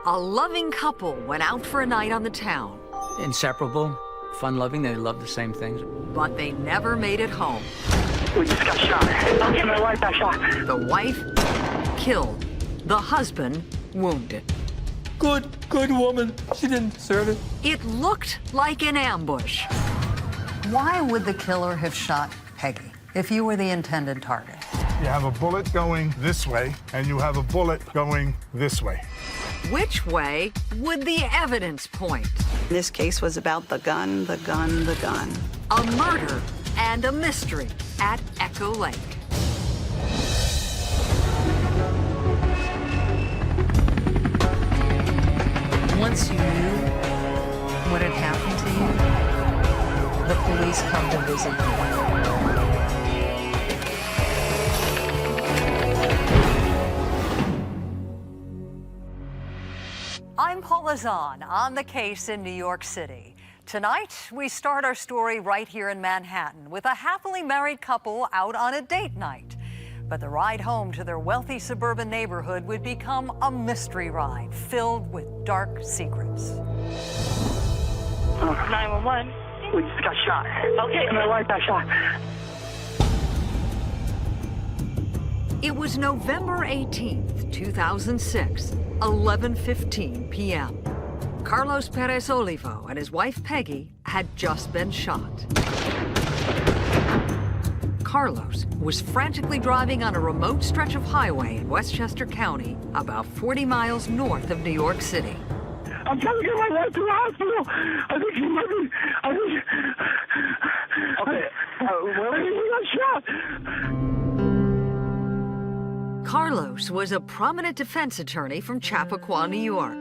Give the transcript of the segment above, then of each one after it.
A loving couple went out for a night on the town. Inseparable, fun-loving, they love the same things. But they never made it home. We just got shot. Okay, my wife got shot. The wife killed. The husband wounded. Good woman. She didn't deserve it. It looked like an ambush. Why would the killer have shot Peggy if you were the intended target? You have a bullet going this way, and you have a bullet going this way. Which way would the evidence point? This case was about the gun, the gun, the gun. A murder and a mystery at Echo Lake. Once you knew what had happened to you, the police come to visit you. I'm Paula Zahn on the case in New York City. Tonight, we start our story right here in Manhattan with a happily married couple out on a date night. But the ride home to their wealthy suburban neighborhood would become a mystery ride filled with dark secrets. 911. We just got shot. Okay, my wife got shot. It was November 18th, 2006, 11:15 p.m. Carlos Perez Olivo and his wife Peggy had just been shot. Carlos was frantically driving on a remote stretch of highway in Westchester County, about 40 miles north of New York City. I'm trying to get my wife to the hospital. I think she might be. Okay. Where he got shot? Carlos was a prominent defense attorney from Chappaqua, New York.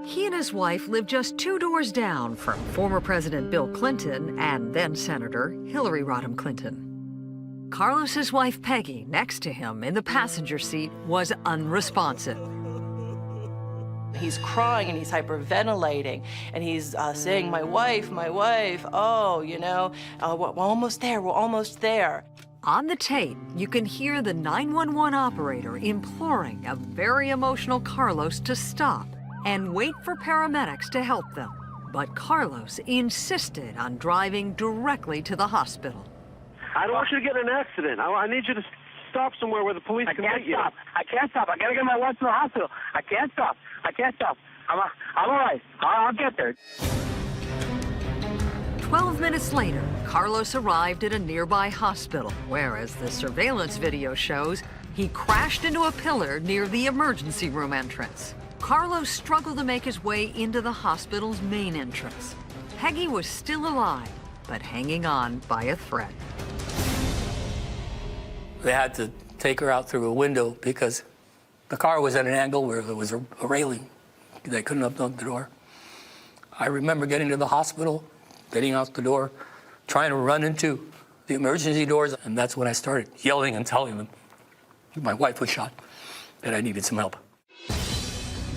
He and his wife lived just 2 doors down from former President Bill Clinton and then Senator Hillary Rodham Clinton. Carlos's wife Peggy, next to him in the passenger seat, was unresponsive. He's crying and he's hyperventilating and he's saying, my wife, oh, you know, we're almost there, we're almost there. On the tape, you can hear the 911 operator imploring a very emotional Carlos to stop and wait for paramedics to help them. But Carlos insisted on driving directly to the hospital. I don't want you to get in an accident. I need you to stop somewhere where the police can get you. I can't stop. I gotta get my wife to the hospital. I can't stop. I'm all right. I'll get there. 12 minutes later, Carlos arrived at a nearby hospital where, as the surveillance video shows, he crashed into a pillar near the emergency room entrance. Carlos struggled to make his way into the hospital's main entrance. Peggy was still alive, but hanging on by a thread. They had to take her out through a window because the car was at an angle where there was a railing. They couldn't open the door. I remember getting to the hospital, getting out the door, trying to run into the emergency doors, and that's when I started yelling and telling them my wife was shot, that I needed some help.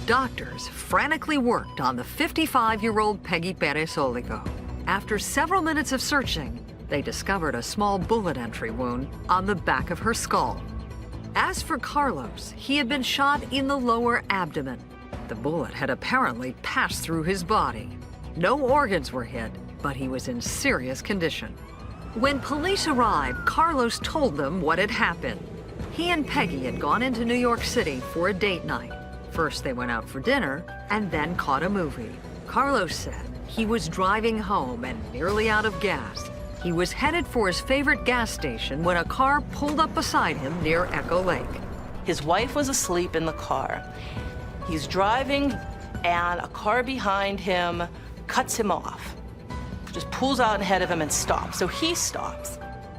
Doctors frantically worked on the 55-year-old Peggy Perez Olivo. After several minutes of searching, they discovered a small bullet entry wound on the back of her skull. As for Carlos, he had been shot in the lower abdomen. The bullet had apparently passed through his body. No organs were hit, but he was in serious condition. When police arrived, Carlos told them what had happened. He and Peggy had gone into New York City for a date night. First, they went out for dinner and then caught a movie. Carlos said he was driving home and nearly out of gas. He was headed for his favorite gas station when a car pulled up beside him near Echo Lake. His wife was asleep in the car. He's driving and a car behind him cuts him off. Just pulls out ahead of him and stops. So he stops.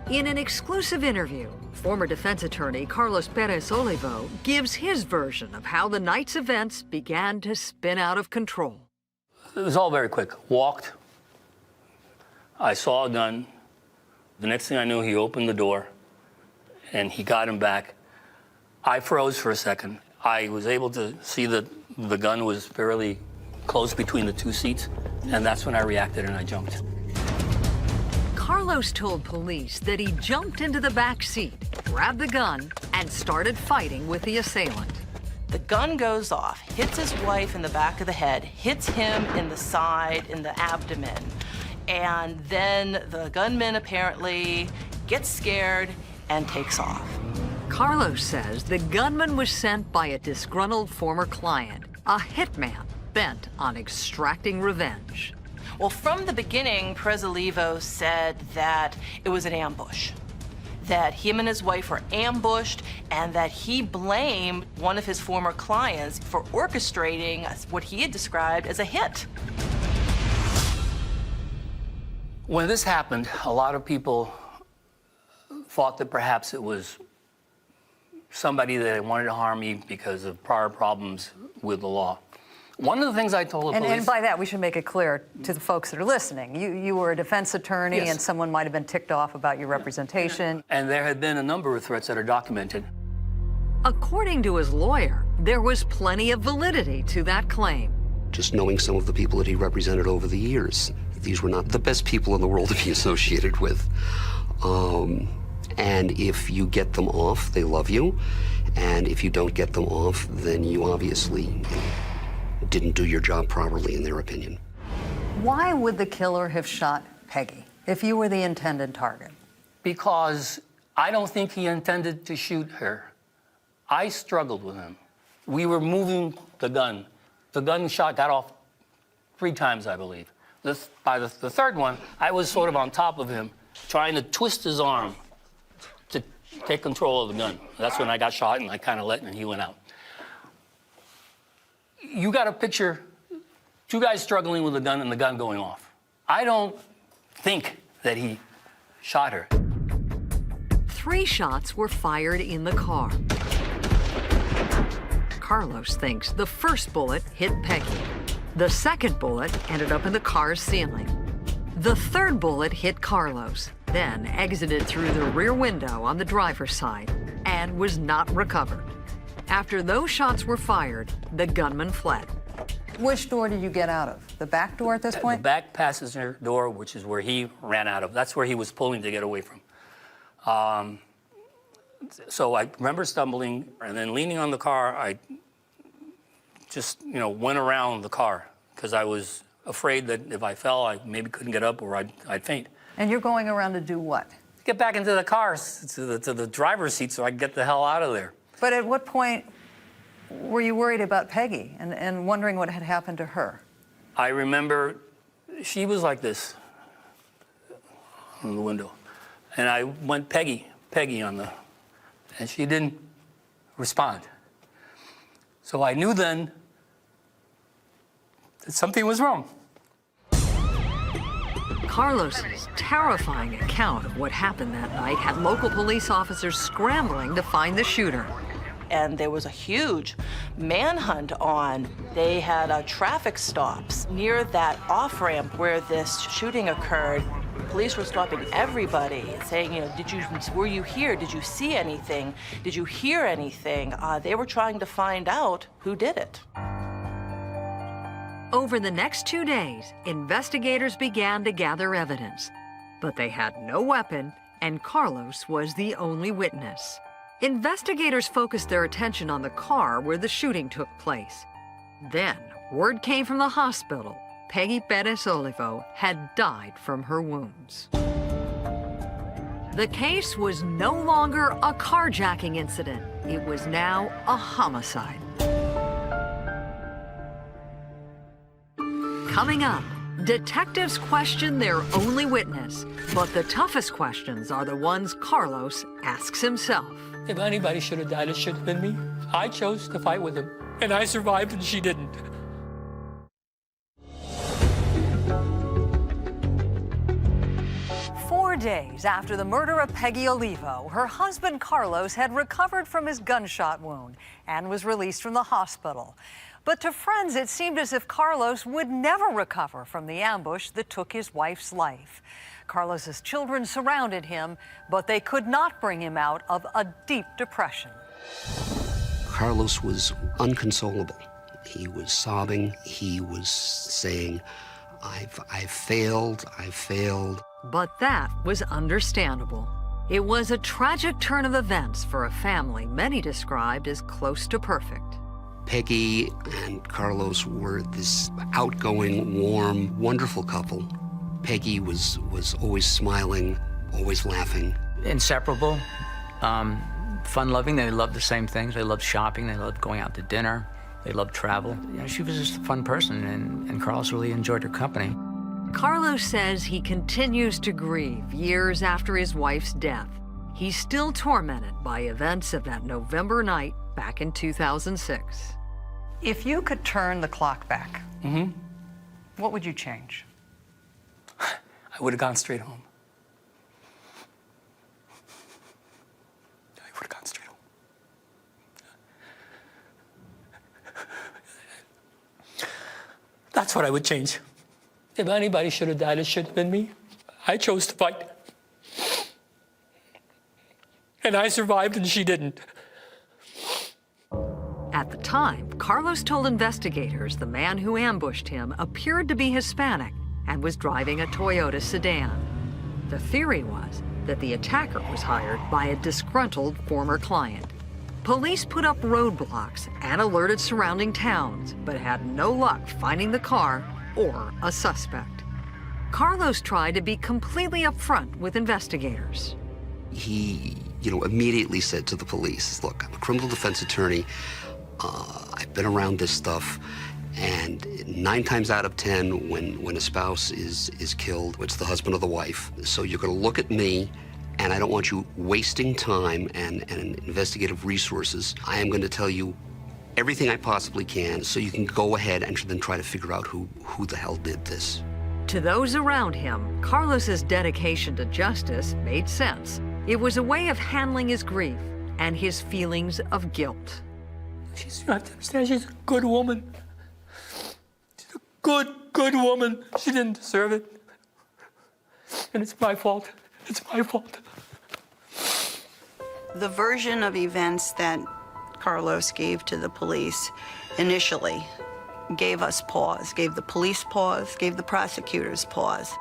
In an exclusive interview, former defense attorney Carlos Perez Olivo gives his version of how the night's events began to spin out of control. It was all very quick. Walked. I saw a gun. The next thing I knew, he opened the door and he got him back. I froze for a second. I was able to see that the gun was fairly close between the 2 seats, and that's when I reacted and I jumped. Carlos told police that he jumped into the back seat, grabbed the gun, and started fighting with the assailant. The gun goes off, hits his wife in the back of the head, hits him in the side, in the abdomen. And then the gunman apparently gets scared and takes off. Carlos says the gunman was sent by a disgruntled former client, a hitman bent on extracting revenge. Well, from the beginning, Perez Olivo said that it was an ambush, that him and his wife were ambushed, and that he blamed one of his former clients for orchestrating what he had described as a hit. When this happened, a lot of people thought that perhaps it was somebody that wanted to harm me because of prior problems with the law. One of the things I told the police... And by that, we should make it clear to the folks that are listening. You were a defense attorney, Yes. and someone might have been ticked off about your representation. And there had been a number of threats that are documented. According to his lawyer, there was plenty of validity to that claim. Just knowing some of the people that he represented over the years, these were not the best people in the world to be associated with. And if you get them off, they love you. And if you don't get them off, then you obviously didn't do your job properly, in their opinion. Why would the killer have shot Peggy if you were the intended target? Because I don't think he intended to shoot her. I struggled with him. We were moving the gun. The gun shot got off 3 times, I believe. By the third one, I was sort of on top of him, trying to twist his arm to take control of the gun. That's when I got shot, and I kind of let, and he went out. You got to picture 2 guys struggling with a gun and the gun going off. I don't think that he shot her. 3 shots were fired in the car. Carlos thinks the first bullet hit Peggy. The second bullet ended up in the car's ceiling. The third bullet hit Carlos, then exited through the rear window on the driver's side and was not recovered. After those shots were fired, the gunman fled. Which door did you get out of? The back door at this point? The back passenger door, which is where he ran out of. That's where he was pulling to get away from. So I remember stumbling and then leaning on the car. I just, went around the car because I was afraid that if I fell, I maybe couldn't get up or I'd faint. And you're going around to do what? Get back into the car, to the driver's seat so I could get the hell out of there. But at what point were you worried about Peggy and wondering what had happened to her? I remember she was like this on the window. And I went Peggy on and she didn't respond. So I knew then that something was wrong. Carlos's terrifying account of what happened that night had local police officers scrambling to find the shooter. And there was a huge manhunt on. They had traffic stops near that off-ramp where this shooting occurred. Police were stopping everybody, saying, were you here? Did you see anything? Did you hear anything? They were trying to find out who did it. Over the next 2 days, investigators began to gather evidence, but they had no weapon, and Carlos was the only witness. Investigators focused their attention on the car where the shooting took place. Then, word came from the hospital. Peggy Perez Olivo had died from her wounds. The case was no longer a carjacking incident. It was now a homicide. Coming up, detectives question their only witness, but the toughest questions are the ones Carlos asks himself. If anybody should have died, it should have been me. I chose to fight with him, and I survived and she didn't. 4 days after the murder of Peggy Olivo, her husband Carlos had recovered from his gunshot wound and was released from the hospital. But to friends, it seemed as if Carlos would never recover from the ambush that took his wife's life. Carlos's children surrounded him, but they could not bring him out of a deep depression. Carlos was unconsolable. He was sobbing. He was saying, I've failed. But that was understandable. It was a tragic turn of events for a family many described as close to perfect. Peggy and Carlos were this outgoing, warm, wonderful couple. Peggy was always smiling, always laughing. Inseparable, fun-loving. They loved the same things. They loved shopping. They loved going out to dinner. They loved travel. You know, she was just a fun person, and Carlos really enjoyed her company. Carlos says he continues to grieve years after his wife's death. He's still tormented by events of that November night back in 2006. If you could turn the clock back, what would you change? I would have gone straight home. I would have gone straight home. That's what I would change. If anybody should have died, it should have been me. I chose to fight. And I survived and she didn't. At the time, Carlos told investigators the man who ambushed him appeared to be Hispanic and was driving a Toyota sedan. The theory was that the attacker was hired by a disgruntled former client. Police put up roadblocks and alerted surrounding towns, but had no luck finding the car or a suspect. Carlos tried to be completely upfront with investigators. He, immediately said to the police, look, I'm a criminal defense attorney. I've been around this stuff, and 9 times out of 10, when a spouse is killed, it's the husband or the wife. So you're going to look at me, and I don't want you wasting time and investigative resources. I am going to tell you everything I possibly can so you can go ahead and then try to figure out who the hell did this. To those around him, Carlos's dedication to justice made sense. It was a way of handling his grief and his feelings of guilt. You have to understand, she's a good woman. She's a good woman. She didn't deserve it. And it's my fault. It's my fault. The version of events that Carlos gave to the police initially gave us pause, gave the police pause, gave the prosecutors pause.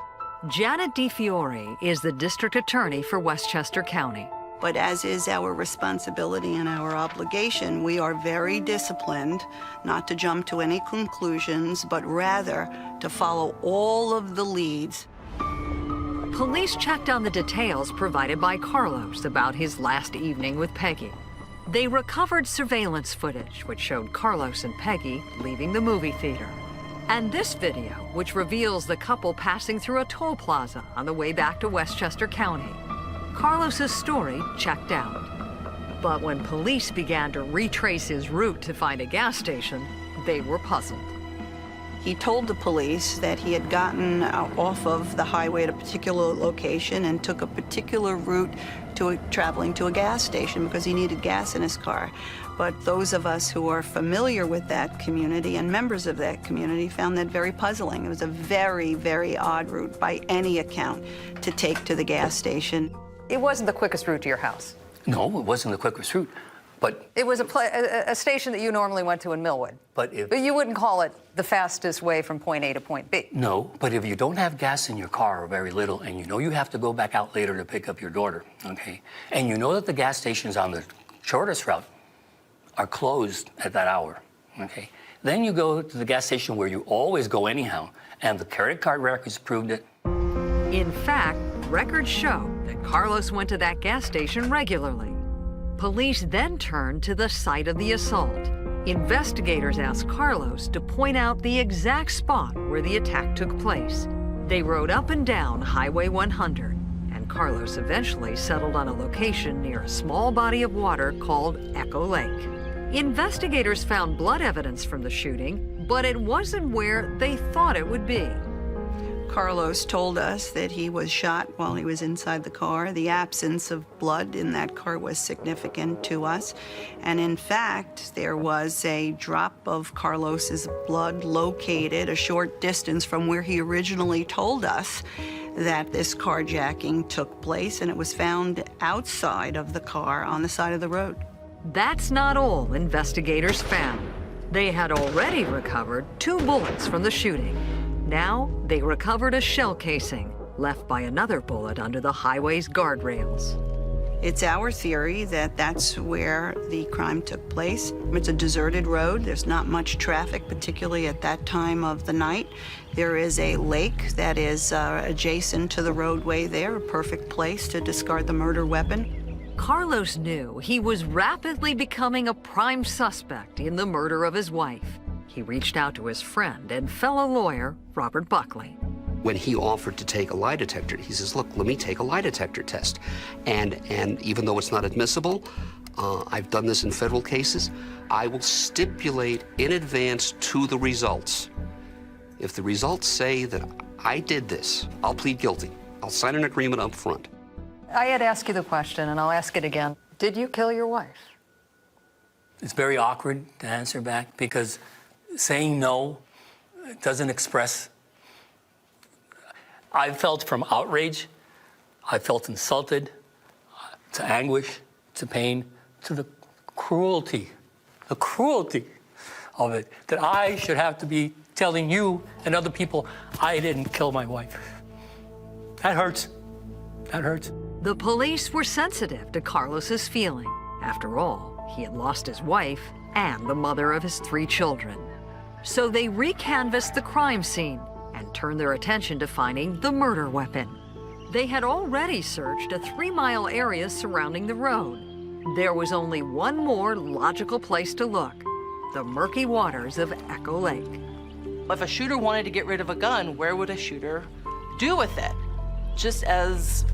Janet DiFiore is the district attorney for Westchester County. But as is our responsibility and our obligation, we are very disciplined not to jump to any conclusions, but rather to follow all of the leads. Police checked on the details provided by Carlos about his last evening with Peggy. They recovered surveillance footage which showed Carlos and Peggy leaving the movie theater. And this video, which reveals the couple passing through a toll plaza on the way back to Westchester County. Carlos's story checked out. But when police began to retrace his route to find a gas station, they were puzzled. He told the police that he had gotten off of the highway at a particular location and took a particular route to traveling to a gas station because he needed gas in his car. But those of us who are familiar with that community and members of that community found that very puzzling. It was a very, very odd route by any account to take to the gas station. It wasn't the quickest route to your house. No, it wasn't the quickest route, but... It was a station that you normally went to in Millwood. But you wouldn't call it the fastest way from point A to point B. No, but if you don't have gas in your car or very little, and you know you have to go back out later to pick up your daughter, okay, and you know that the gas stations on the shortest route are closed at that hour, okay, then you go to the gas station where you always go anyhow, and the credit card records proved it. In fact, records show that Carlos went to that gas station regularly. Police then turned to the site of the assault. Investigators asked Carlos to point out the exact spot where the attack took place. They rode up and down Highway 100, and Carlos eventually settled on a location near a small body of water called Echo Lake. Investigators found blood evidence from the shooting, but it wasn't where they thought it would be. Carlos told us that he was shot while he was inside the car. The absence of blood in that car was significant to us. And in fact, there was a drop of Carlos's blood located a short distance from where he originally told us that this carjacking took place, and it was found outside of the car on the side of the road. That's not all investigators found. They had already recovered 2 bullets from the shooting. Now, they recovered a shell casing left by another bullet under the highway's guardrails. It's our theory that that's where the crime took place. It's a deserted road. There's not much traffic, particularly at that time of the night. There is a lake that is adjacent to the roadway there, a perfect place to discard the murder weapon. Carlos knew he was rapidly becoming a prime suspect in the murder of his wife. He reached out to his friend and fellow lawyer, Robert Buckley. When he offered to take a lie detector, he says, look, let me take a lie detector test. And even though it's not admissible, I've done this in federal cases, I will stipulate in advance to the results. If the results say that I did this, I'll plead guilty. I'll sign an agreement up front. I had asked you the question, and I'll ask it again. Did you kill your wife? It's very awkward to answer back because saying no doesn't express. I felt from outrage, I felt insulted, to anguish, to pain, to the cruelty of it, that I should have to be telling you and other people I didn't kill my wife. That hurts. That hurts. The police were sensitive to Carlos's feeling. After all, he had lost his wife and the mother of his 3 children. So they recanvassed the crime scene and turned their attention to finding the murder weapon. They had already searched a 3-mile area surrounding the road. There was only one more logical place to look: the murky waters of Echo Lake. If a shooter wanted to get rid of a gun, where would a shooter do with it? Just as,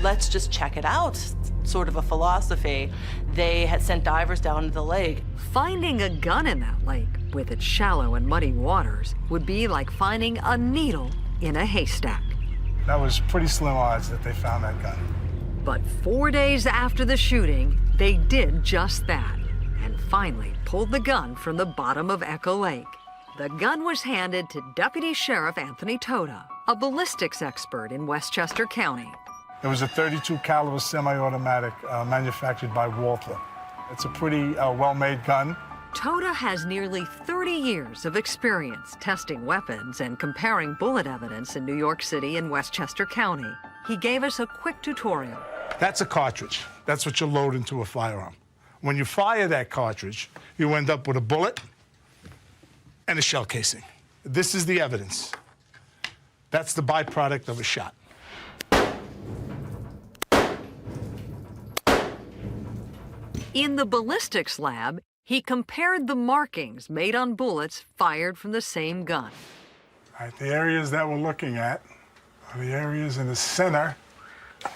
let's just check it out, sort of a philosophy. They had sent divers down to the lake. Finding a gun in that lake, with its shallow and muddy waters, would be like finding a needle in a haystack. That was pretty slim odds that they found that gun. But 4 days after the shooting, they did just that, and finally pulled the gun from the bottom of Echo Lake. The gun was handed to Deputy Sheriff Anthony Toda, a ballistics expert in Westchester County. It was a .32 caliber semi-automatic manufactured by Walther. It's a pretty well-made gun. Toda has nearly 30 years of experience testing weapons and comparing bullet evidence in New York City and Westchester County. He gave us a quick tutorial. That's a cartridge. That's what you load into a firearm. When you fire that cartridge, you end up with a bullet and a shell casing. This is the evidence. That's the byproduct of a shot. In the ballistics lab, he compared the markings made on bullets fired from the same gun. All right, the areas that we're looking at are the areas in the center,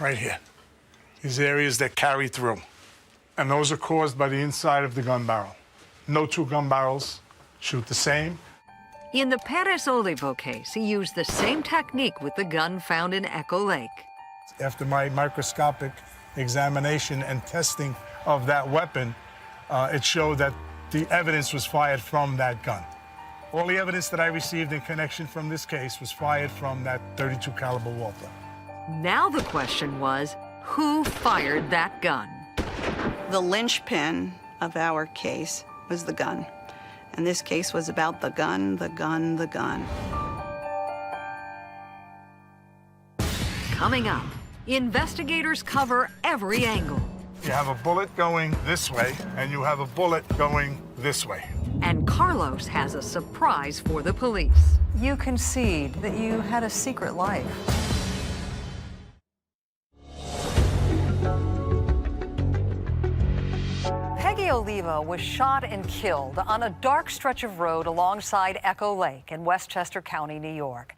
right here. These areas that carry through. And those are caused by the inside of the gun barrel. No 2 gun barrels shoot the same. In the Perez Olivo case, he used the same technique with the gun found in Echo Lake. After my microscopic examination and testing of that weapon, it showed that the evidence was fired from that gun. All the evidence that I received in connection from this case was fired from that .32 caliber Walther. Now the question was, who fired that gun? The linchpin of our case was the gun. And this case was about the gun, the gun, the gun. Coming up, investigators cover every angle. You have a bullet going this way, and you have a bullet going this way. And Carlos has a surprise for the police. You concede that you had a secret life. Peggy Olivo was shot and killed on a dark stretch of road alongside Echo Lake in Westchester County, New York.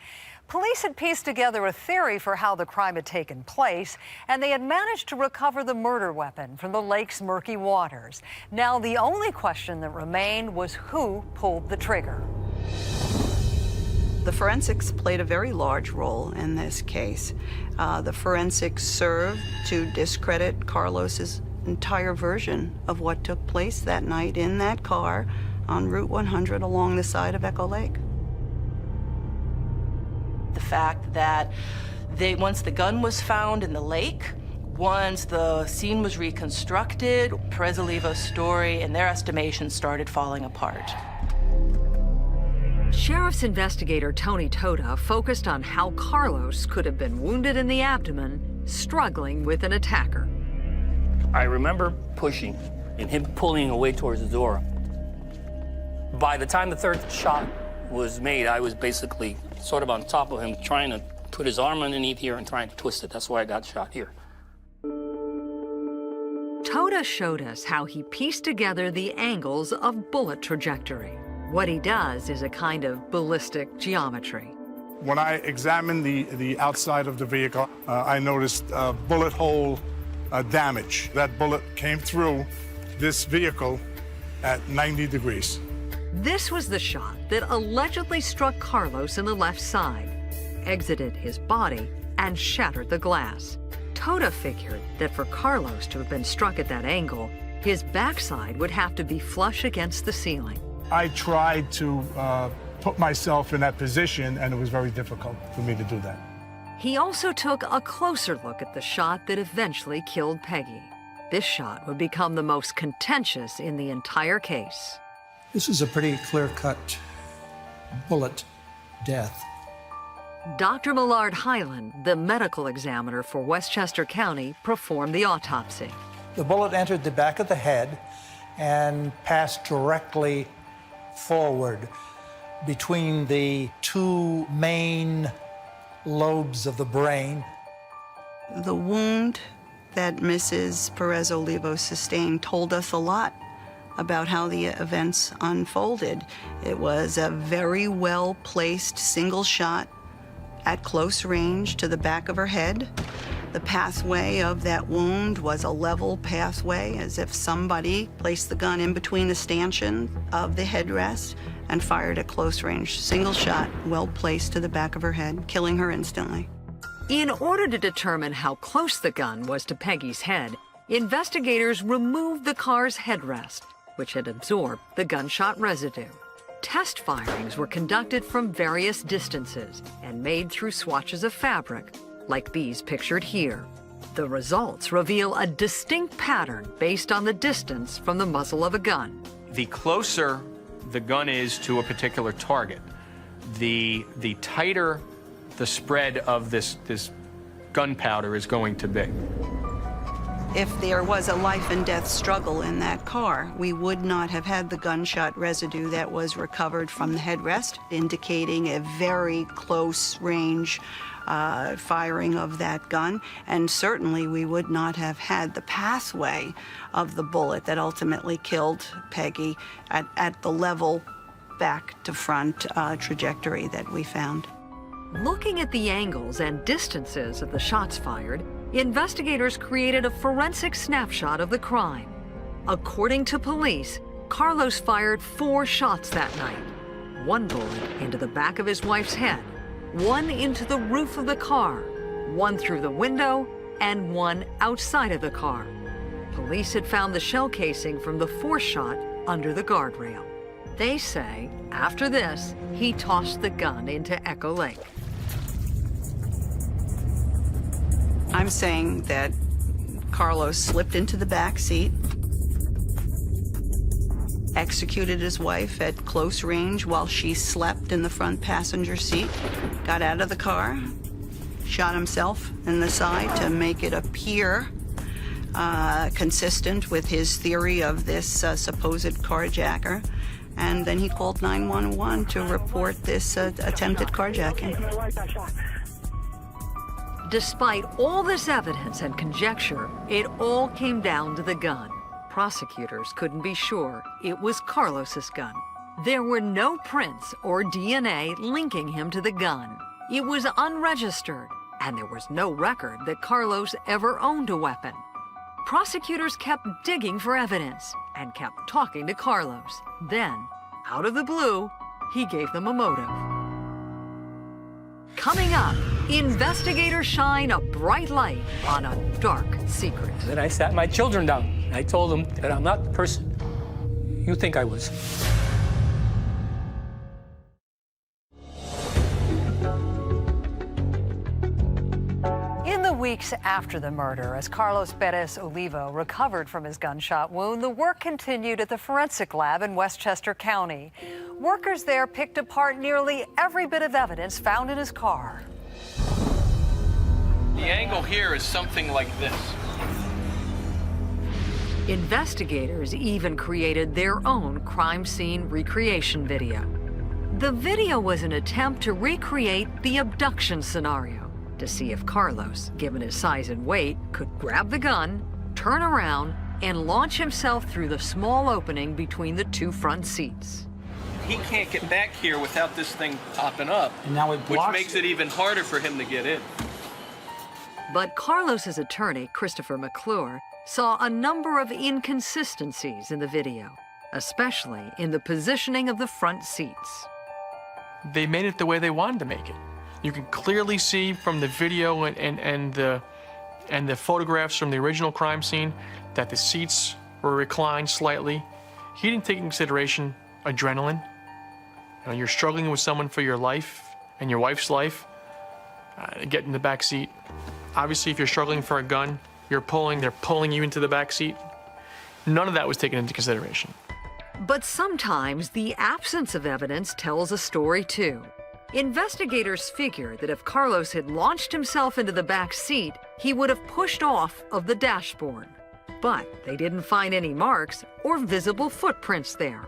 Police had pieced together a theory for how the crime had taken place, and they had managed to recover the murder weapon from the lake's murky waters. Now, the only question that remained was who pulled the trigger. The forensics played a very large role in this case. The forensics served to discredit Carlos's entire version of what took place that night in that car on Route 100 along the side of Echo Lake. The fact that once the gun was found in the lake, once the scene was reconstructed, Perez Olivo's story, in their estimation, started falling apart. Sheriff's investigator Tony Toda focused on how Carlos could have been wounded in the abdomen, struggling with an attacker. I remember pushing and him pulling away towards the door. By the time the third shot was made, I was basically sort of on top of him, trying to put his arm underneath here and trying to twist it. That's why I got shot here. Toda showed us how he pieced together the angles of bullet trajectory. What he does is a kind of ballistic geometry. When I examined the outside of the vehicle, I noticed bullet hole damage. That bullet came through this vehicle at 90 degrees. This was the shot that allegedly struck Carlos in the left side, exited his body, and shattered the glass. Toda figured that for Carlos to have been struck at that angle, his backside would have to be flush against the ceiling. I tried to put myself in that position, and it was very difficult for me to do that. He also took a closer look at the shot that eventually killed Peggy. This shot would become the most contentious in the entire case. This is a pretty clear-cut bullet death. Dr. Millard Hyland, the medical examiner for Westchester County, performed the autopsy. The bullet entered the back of the head and passed directly forward between the two main lobes of the brain. The wound that Mrs. Perez-Olivo sustained told us a lot about how the events unfolded. It was a very well-placed single shot at close range to the back of her head. The pathway of that wound was a level pathway, as if somebody placed the gun in between the stanchion of the headrest and fired at close range. Single shot, well placed to the back of her head, killing her instantly. In order to determine how close the gun was to Peggy's head, investigators removed the car's headrest, which had absorbed the gunshot residue. Test firings were conducted from various distances and made through swatches of fabric, like these pictured here. The results reveal a distinct pattern based on the distance from the muzzle of a gun. The closer the gun is to a particular target, the tighter the spread of this gunpowder is going to be. If there was a life and death struggle in that car, we would not have had the gunshot residue that was recovered from the headrest, indicating a very close range firing of that gun. And certainly we would not have had the pathway of the bullet that ultimately killed Peggy at the level back to front trajectory that we found. Looking at the angles and distances of the shots fired, investigators created a forensic snapshot of the crime. According to police, Carlos fired 4 shots that night. 1 bullet into the back of his wife's head, 1 into the roof of the car, 1 through the window, and 1 outside of the car. Police had found the shell casing from the 4th shot under the guardrail. They say, after this, he tossed the gun into Echo Lake. I'm saying that Carlos slipped into the back seat, executed his wife at close range while she slept in the front passenger seat, got out of the car, shot himself in the side to make it appear consistent with his theory of this supposed carjacker. And then he called 911 to report this attempted carjacking. Despite all this evidence and conjecture, it all came down to the gun. Prosecutors couldn't be sure it was Carlos's gun. There were no prints or DNA linking him to the gun. It was unregistered, and there was no record that Carlos ever owned a weapon. Prosecutors kept digging for evidence and kept talking to Carlos. Then, out of the blue, he gave them a motive. Coming up, investigators shine a bright light on a dark secret. Then I sat my children down. And I told them that I'm not the person you think I was. In the weeks after the murder, as Carlos Perez-Olivo recovered from his gunshot wound, the work continued at the forensic lab in Westchester County. Workers there picked apart nearly every bit of evidence found in his car. The angle here is something like this. Investigators even created their own crime scene recreation video. The video was an attempt to recreate the abduction scenario to see if Carlos, given his size and weight, could grab the gun, turn around, and launch himself through the small opening between the two front seats. He can't get back here without this thing popping up, And now it which blocks makes it even harder for him to get in. But Carlos's attorney, Christopher McClure, saw a number of inconsistencies in the video, especially in the positioning of the front seats. They made it the way they wanted to make it. You can clearly see from the video and the photographs from the original crime scene that the seats were reclined slightly. He didn't take into consideration adrenaline. You know, you're struggling with someone for your life and your wife's life. Get in the back seat. Obviously, if you're struggling for a gun, they're pulling you into the back seat. None of that was taken into consideration. But sometimes the absence of evidence tells a story too. Investigators figure that if Carlos had launched himself into the back seat, he would have pushed off of the dashboard. But they didn't find any marks or visible footprints there.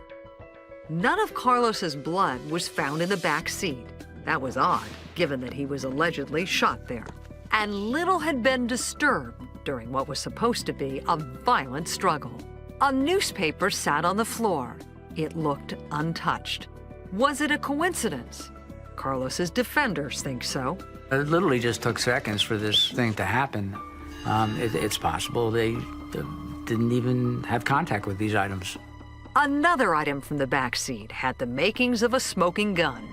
None of Carlos's blood was found in the back seat. That was odd, given that he was allegedly shot there. And little had been disturbed during what was supposed to be a violent struggle. A newspaper sat on the floor. It looked untouched. Was it a coincidence? Carlos's defenders think so. It literally just took seconds for this thing to happen. It's possible they didn't even have contact with these items. Another item from the back seat had the makings of a smoking gun.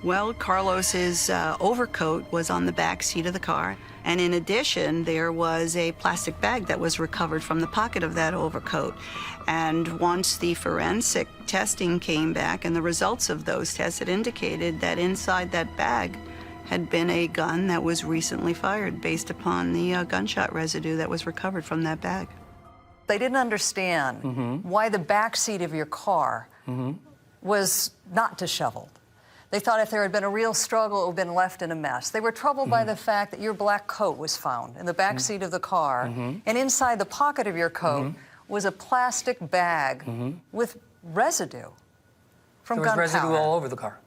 Well, Carlos's overcoat was on the back seat of the car. And in addition, there was a plastic bag that was recovered from the pocket of that overcoat. And once the forensic testing came back and the results of those tests, it indicated that inside that bag had been a gun that was recently fired based upon the gunshot residue that was recovered from that bag. They didn't understand why the back seat of your car was not disheveled. They thought if there had been a real struggle, it would have been left in a mess. They were troubled by the fact that your black coat was found in the back seat of the car, and inside the pocket of your coat was a plastic bag with residue from gunpowder. There was residue all over the car.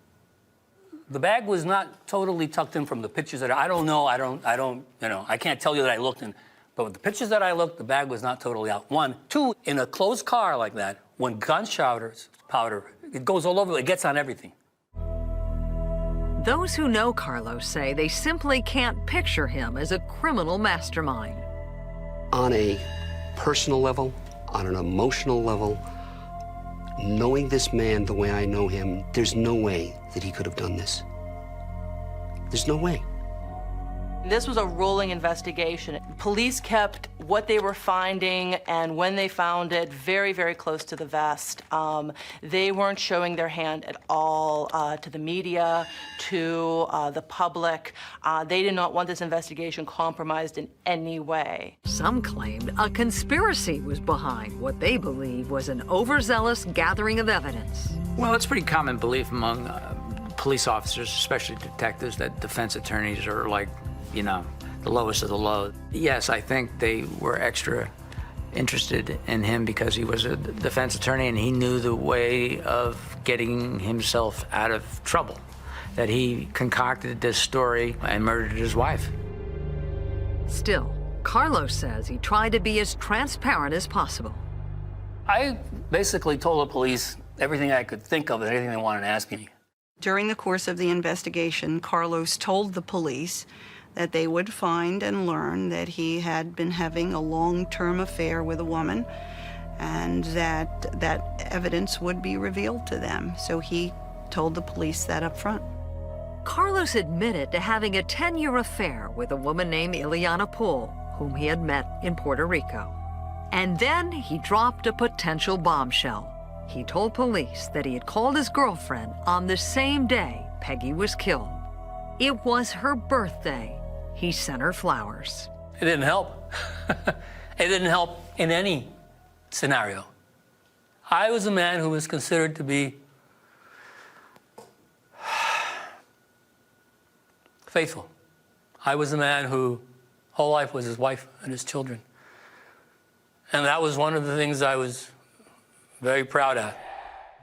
The bag was not totally tucked in from the pictures that I don't know. I can't tell you that I looked in, but with the pictures that I looked, the bag was not totally out. One, two, in a closed car like that, when gunpowder, it goes all over, it gets on everything. Those who know Carlos say they simply can't picture him as a criminal mastermind. On a personal level, on an emotional level, knowing this man the way I know him, there's no way that he could have done this. There's no way. This was a rolling investigation. Police kept what they were finding and when they found it very, very close to the vest. They weren't showing their hand at all to the media, to the public. They did not want this investigation compromised in any way. Some claimed a conspiracy was behind what they believe was an overzealous gathering of evidence. Well, it's pretty common belief among police officers, especially detectives, that defense attorneys are like, you know, the lowest of the low. Yes, I think they were extra interested in him because he was a defense attorney and he knew the way of getting himself out of trouble, that he concocted this story and murdered his wife. Still, Carlos says he tried to be as transparent as possible. I basically told the police everything I could think of and anything they wanted to ask me. During the course of the investigation, Carlos told the police that they would find and learn that he had been having a long-term affair with a woman and that that evidence would be revealed to them. So he told the police that up front. Carlos admitted to having a 10-year affair with a woman named Ileana Poole, whom he had met in Puerto Rico. And then he dropped a potential bombshell. He told police that he had called his girlfriend on the same day Peggy was killed. It was her birthday. He sent her flowers. It didn't help. It didn't help in any scenario. I was a man who was considered to be faithful. I was a man whose whole life was his wife and his children. And that was one of the things I was very proud of.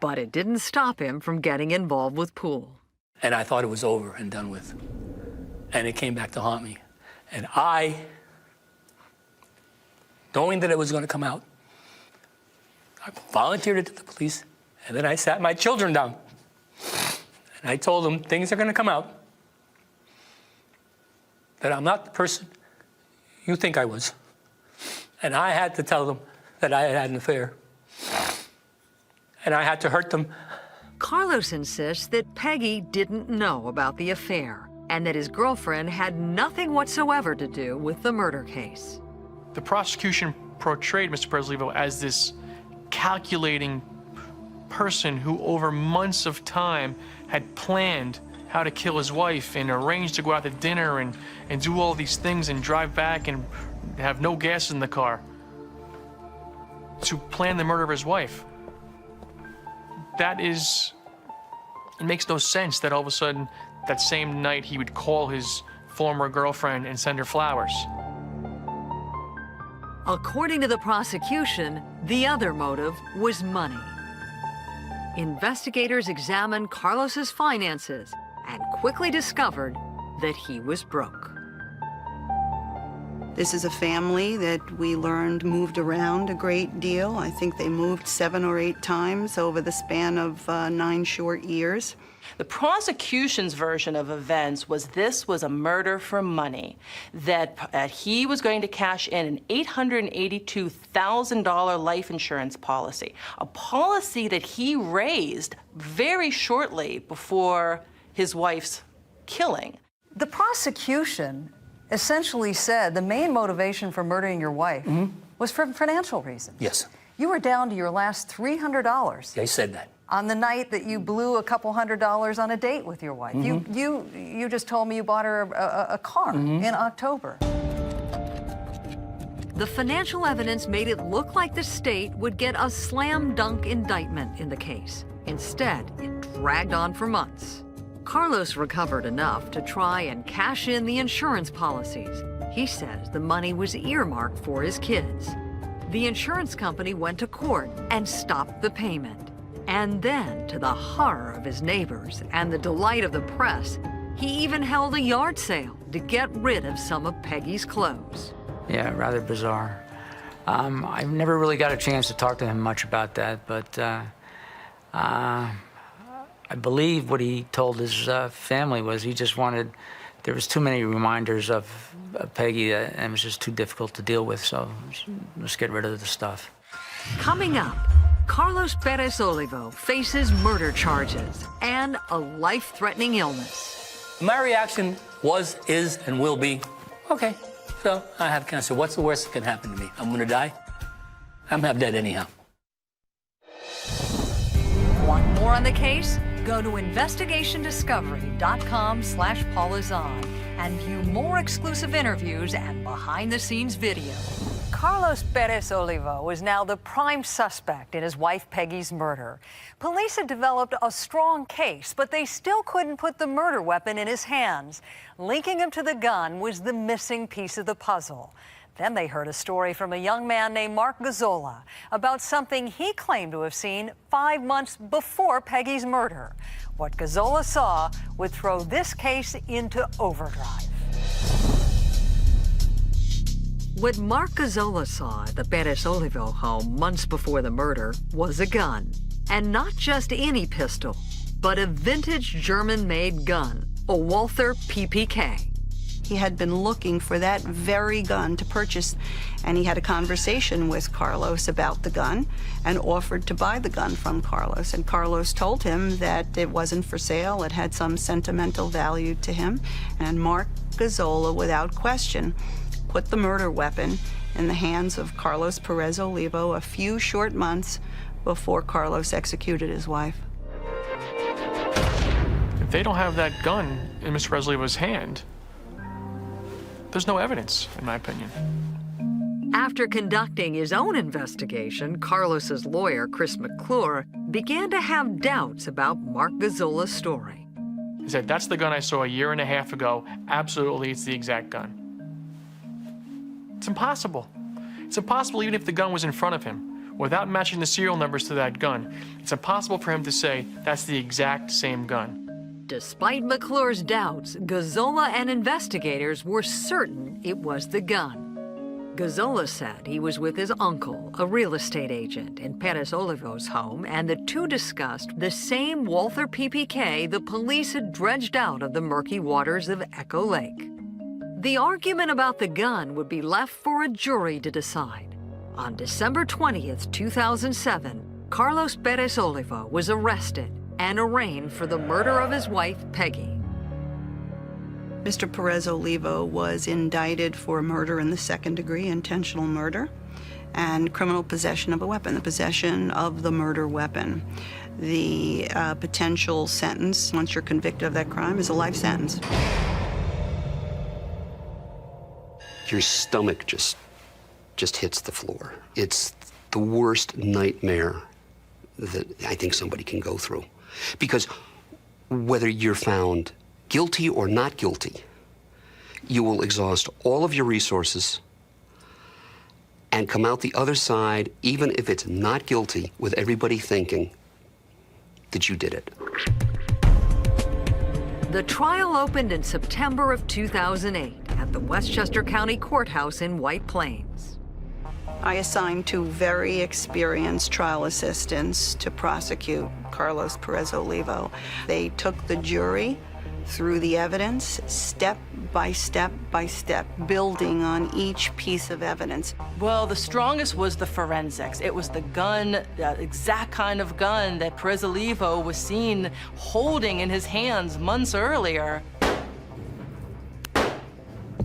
But it didn't stop him from getting involved with pool. And I thought it was over and done with. And it came back to haunt me. And I, knowing that it was going to come out, I volunteered it to the police, and then I sat my children down. And I told them things are going to come out, that I'm not the person you think I was. And I had to tell them that I had an affair. And I had to hurt them. Carlos insists that Peggy didn't know about the affair and that his girlfriend had nothing whatsoever to do with the murder case. The prosecution portrayed Mr. Perez-Olivo as this calculating person who over months of time had planned how to kill his wife and arranged to go out to dinner and do all these things and drive back and have no gas in the car to plan the murder of his wife. It makes no sense that all of a sudden that same night he would call his former girlfriend and send her flowers. According to the prosecution, the other motive was money. Investigators examined Carlos's finances and quickly discovered that he was broke. This is a family that we learned moved around a great deal. I think they moved 7 or 8 times over the span of 9 short years. The prosecution's version of events was this was a murder for money, that he was going to cash in an $882,000 life insurance policy, a policy that he raised very shortly before his wife's killing. The prosecution essentially said the main motivation for murdering your wife was for financial reasons. Yes. You were down to your last $300. They said that. On the night that you blew a couple $100 on a date with your wife. You just told me you bought her a car in October. The financial evidence made it look like the state would get a slam dunk indictment in the case. Instead, it dragged on for months. Carlos recovered enough to try and cash in the insurance policies. He says the money was earmarked for his kids. The insurance company went to court and stopped the payment. And then, to the horror of his neighbors and the delight of the press, he even held a yard sale to get rid of some of Peggy's clothes. Yeah, rather bizarre. I've never really got a chance to talk to him much about that, but I believe what he told his family was he just wanted, there was too many reminders of Peggy and it was just too difficult to deal with, so let's get rid of the stuff. Coming up, Carlos Perez-Olivo faces murder charges and a life-threatening illness. My reaction was, is, and will be, okay, so I have cancer. What's the worst that can happen to me? I'm going to die? I'm half dead anyhow. Want more on the case? Go to investigationdiscovery.com/paulizon and view more exclusive interviews and behind-the-scenes video. Carlos Perez-Olivo is now the prime suspect in his wife Peggy's murder. Police had developed a strong case, but they still couldn't put the murder weapon in his hands. Linking him to the gun was the missing piece of the puzzle. Then they heard a story from a young man named Mark Gazzola about something he claimed to have seen 5 months before Peggy's murder. What Gazzola saw would throw this case into overdrive. What Mark Gazzola saw at the Perez-Olivo home months before the murder was a gun. And not just any pistol, but a vintage German-made gun, a Walther PPK. He had been looking for that very gun to purchase, and he had a conversation with Carlos about the gun and offered to buy the gun from Carlos. And Carlos told him that it wasn't for sale, it had some sentimental value to him. And Mark Gazzola, without question, put the murder weapon in the hands of Carlos Perez-Olivo a few short months before Carlos executed his wife. If they don't have that gun in Mr. Perez-Olivo's hand, there's no evidence, in my opinion. After conducting his own investigation, Carlos's lawyer, Chris McClure, began to have doubts about Mark Gazzola's story. He said, that's the gun I saw a year and a half ago. Absolutely, it's the exact gun. It's impossible. It's impossible, even if the gun was in front of him, without matching the serial numbers to that gun, it's impossible for him to say that's the exact same gun. Despite McClure's doubts, Gazzola and investigators were certain it was the gun. Gazzola said he was with his uncle, a real estate agent, in Perez Olivo's home, and the two discussed the same Walther PPK the police had dredged out of the murky waters of Echo Lake. The argument about the gun would be left for a jury to decide. On December 20th, 2007, Carlos Perez Olivo was arrested and arraigned for the murder of his wife, Peggy. Mr. Perez Olivo was indicted for murder in the second degree, intentional murder, and criminal possession of a weapon, the possession of the murder weapon. The potential sentence, once you're convicted of that crime, is a life sentence. Your stomach just hits the floor. It's the worst nightmare that I think somebody can go through. Because whether you're found guilty or not guilty, you will exhaust all of your resources and come out the other side, even if it's not guilty, with everybody thinking that you did it. The trial opened in September of 2008 at the Westchester County Courthouse in White Plains. I assigned two very experienced trial assistants to prosecute Carlos Perez Olivo. They took the jury through the evidence, step by step by step, building on each piece of evidence. Well, the strongest was the forensics. It was the gun, the exact kind of gun that Perez Olivo was seen holding in his hands months earlier.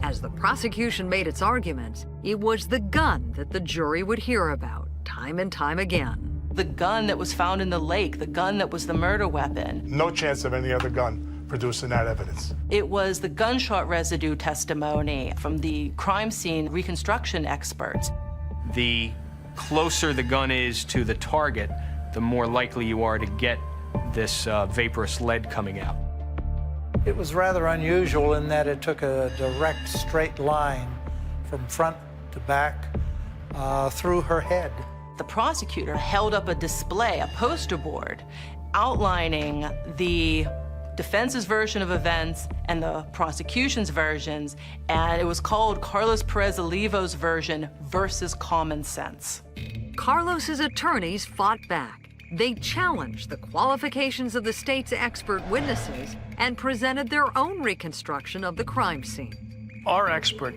As the prosecution made its arguments, it was the gun that the jury would hear about time and time again. The gun that was found in the lake, the gun that was the murder weapon. No chance of any other gun producing that evidence. It was the gunshot residue testimony from the crime scene reconstruction experts. The closer the gun is to the target, the more likely you are to get this vaporous lead coming out. It was rather unusual in that it took a direct, straight line from front to back through her head. The prosecutor held up a display, a poster board, outlining the defense's version of events and the prosecution's versions, and it was called Carlos Perez Olivo's version versus common sense. Carlos's attorneys fought back. They challenged the qualifications of the state's expert witnesses and presented their own reconstruction of the crime scene. Our expert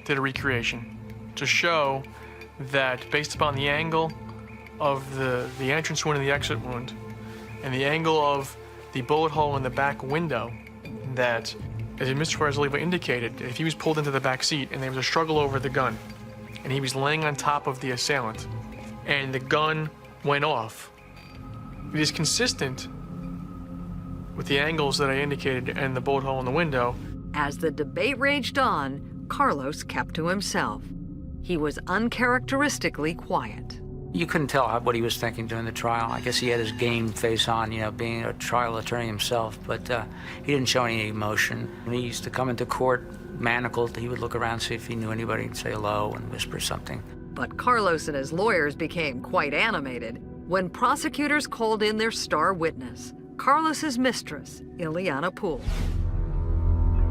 did a recreation to show that based upon the angle of the entrance wound and the exit wound and the angle of the bullet hole in the back window, that, as Mr. Perez Olivo indicated, if he was pulled into the back seat and there was a struggle over the gun and he was laying on top of the assailant and the gun went off, it is consistent with the angles that I indicated and the bullet hole in the window. As the debate raged on, Carlos kept to himself. He was uncharacteristically quiet. You couldn't tell what he was thinking during the trial. I guess he had his game face on, you know, being a trial attorney himself, but he didn't show any emotion. When he used to come into court manacled, he would look around, see if he knew anybody, and say hello and whisper something. But Carlos and his lawyers became quite animated when prosecutors called in their star witness, Carlos's mistress, Ileana Poole.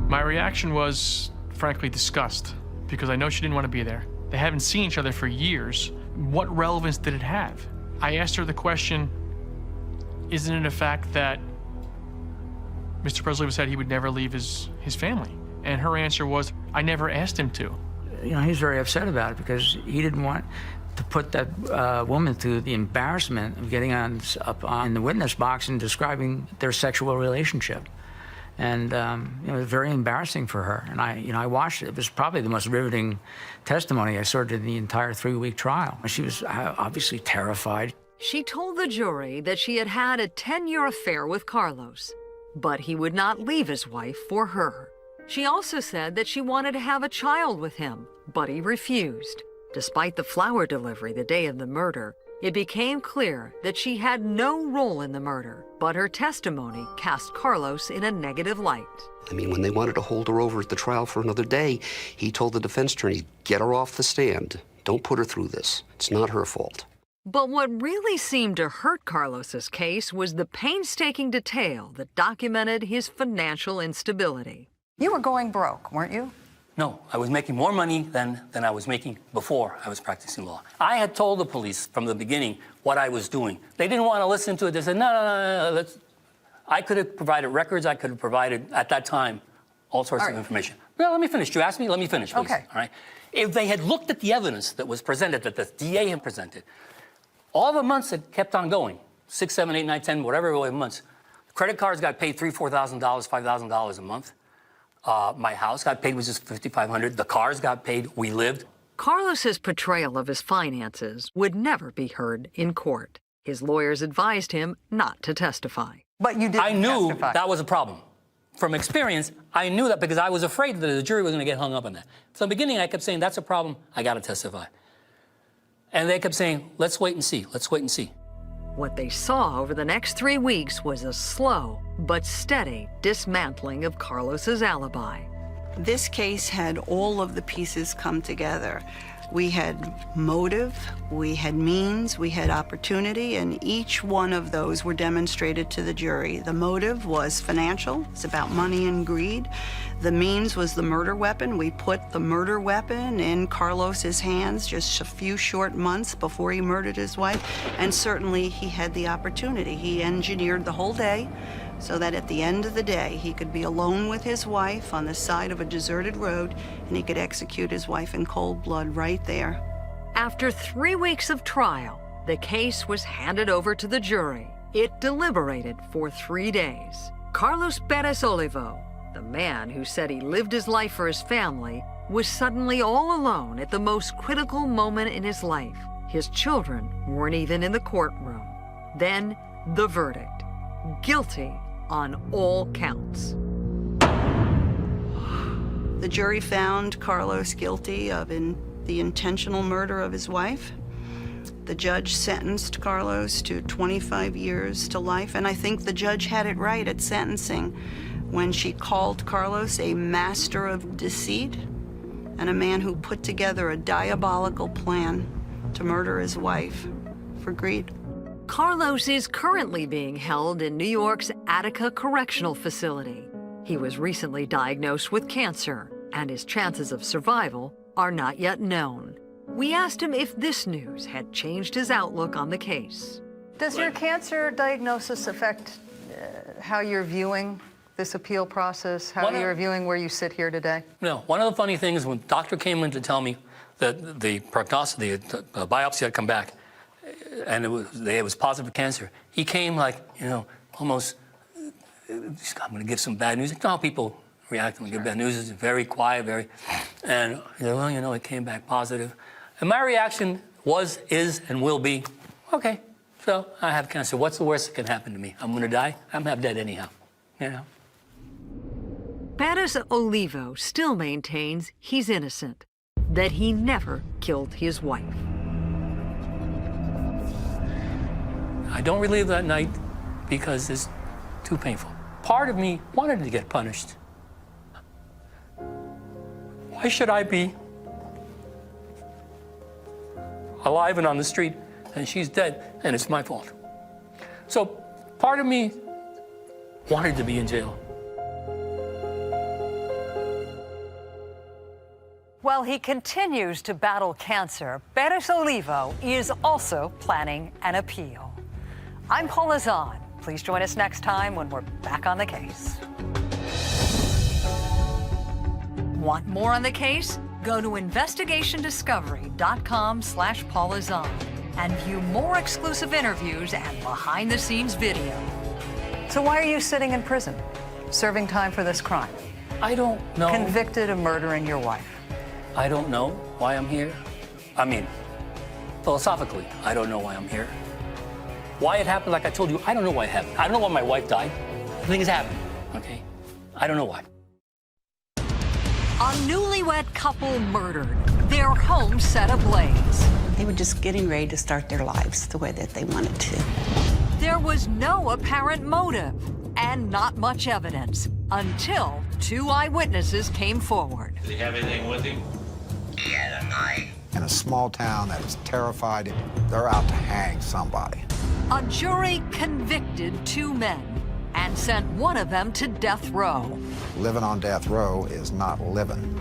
My reaction was, frankly, disgust, because I know she didn't want to be there. They haven't seen each other for years. What relevance did it have? I asked her the question, isn't it a fact that Mr. Presley said he would never leave his family? And her answer was, I never asked him to. You know, he's very upset about it because he didn't want to put that woman through the embarrassment of getting up on the witness box and describing their sexual relationship. And it was very embarrassing for her. And I watched it. It was probably the most riveting testimony I saw in the entire 3-week trial. She was obviously terrified. She told the jury that she had had a 10-year affair with Carlos, but he would not leave his wife for her. She also said that she wanted to have a child with him, but he refused. Despite the flower delivery the day of the murder, it became clear that she had no role in the murder, but her testimony cast Carlos in a negative light. I mean, when they wanted to hold her over at the trial for another day, he told the defense attorney, get her off the stand Don't put her through this. It's not her fault. But what really seemed to hurt Carlos's case was the painstaking detail that documented his financial instability. You were going broke, weren't you? No, I was making more money than I was making before I was practicing law. I had told the police from the beginning what I was doing. They didn't want to listen to it. They said, no. I could have provided records. I could have provided, at that time, all sorts of information. Well, let me finish. You asked me? Let me finish, please. Okay. All right? If they had looked at the evidence that was presented, that the DA had presented, all the months had kept on going, 6, 7, 8, 9, 10, whatever it was months. Credit cards got paid $3,000, $4,000, $5,000 a month. My house got paid, was just $5,500. The cars got paid. We lived. Carlos's portrayal of his finances would never be heard in court. His lawyers advised him not to testify. But you didn't I knew testify. that was a problem. From experience, I knew that because I was afraid that the jury was going to get hung up on that. From the beginning, I kept saying, that's a problem. I got to testify. And they kept saying, let's wait and see. Let's wait and see. What they saw over the next 3 weeks was a slow but steady dismantling of Carlos's alibi. This case had all of the pieces come together. We had motive, we had means, we had opportunity, and each one of those were demonstrated to the jury. The motive was financial. It's about money and greed. The means was the murder weapon. We put the murder weapon in Carlos's hands just a few short months before he murdered his wife, and certainly he had the opportunity. He engineered the whole day so that at the end of the day, he could be alone with his wife on the side of a deserted road, and he could execute his wife in cold blood right there. After 3 weeks of trial, the case was handed over to the jury. It deliberated for 3 days. Carlos Perez Olivo, the man who said he lived his life for his family, was suddenly all alone at the most critical moment in his life. His children weren't even in the courtroom. Then the verdict: guilty on all counts. The jury found Carlos guilty of the intentional murder of his wife. The judge sentenced Carlos to 25 years to life, and I think the judge had it right at sentencing when she called Carlos a master of deceit and a man who put together a diabolical plan to murder his wife for greed. Carlos is currently being held in New York's Attica Correctional Facility. He was recently diagnosed with cancer, and his chances of survival are not yet known. We asked him if this news had changed his outlook on the case. Does your cancer diagnosis affect how you're viewing this appeal process, how you're viewing where you sit here today? No. One of the funny things, when the doctor came in to tell me that the prognosis, the biopsy had come back, and it was positive for cancer, he came like, almost, I'm going to give some bad news. You know how people react when they give bad news. It's very quiet, and he said, well, it came back positive. And my reaction was, is, and will be, okay, so I have cancer. What's the worst that can happen to me? I'm going to die? I'm half dead anyhow, Perez Olivo still maintains he's innocent, that he never killed his wife. I don't relive that night because it's too painful. Part of me wanted to get punished. Why should I be alive and on the street and she's dead and it's my fault? So part of me wanted to be in jail. While he continues to battle cancer, Perez Olivo is also planning an appeal. I'm Paula Zahn. Please join us next time when we're back on the case. Want more on the case? Go to investigationdiscovery.com/Paula Zahn and view more exclusive interviews and behind-the-scenes video. So why are you sitting in prison, serving time for this crime? I don't know. Convicted of murdering your wife. I don't know why I'm here. I mean, philosophically, I don't know why I'm here. Why it happened, like I told you, I don't know why it happened. I don't know why my wife died. Things happen, okay? I don't know why. A newlywed couple murdered, their home set ablaze. They were just getting ready to start their lives the way that they wanted to. There was no apparent motive and not much evidence until 2 eyewitnesses came forward. Did he have anything with him? He had a knife. In a small town that is terrified, they're out to hang somebody. A jury convicted 2 men and sent one of them to death row. Living on death row is not living.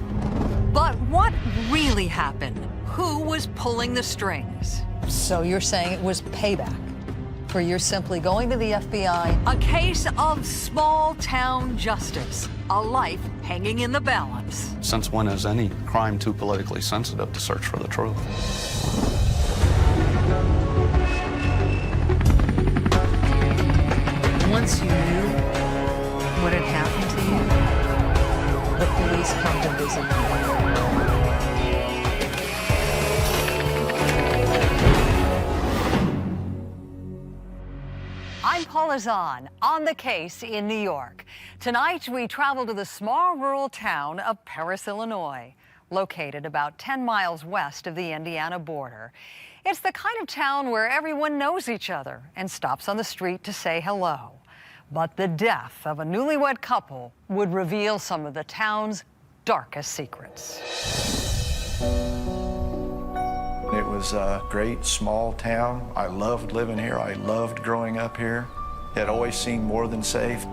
But what really happened? Who was pulling the strings? So you're saying it was payback for your simply going to the FBI? A case of small-town justice, a life hanging in the balance. Since when is any crime too politically sensitive to search for the truth? Once you knew what had happened to you, the police come to visit you. I'm Paula Zahn, on the case in New York. Tonight, we travel to the small rural town of Paris, Illinois, located about 10 miles west of the Indiana border. It's the kind of town where everyone knows each other and stops on the street to say hello. But the death of a newlywed couple would reveal some of the town's darkest secrets. It was a great small town. I loved living here. I loved growing up here. It always seemed more than safe.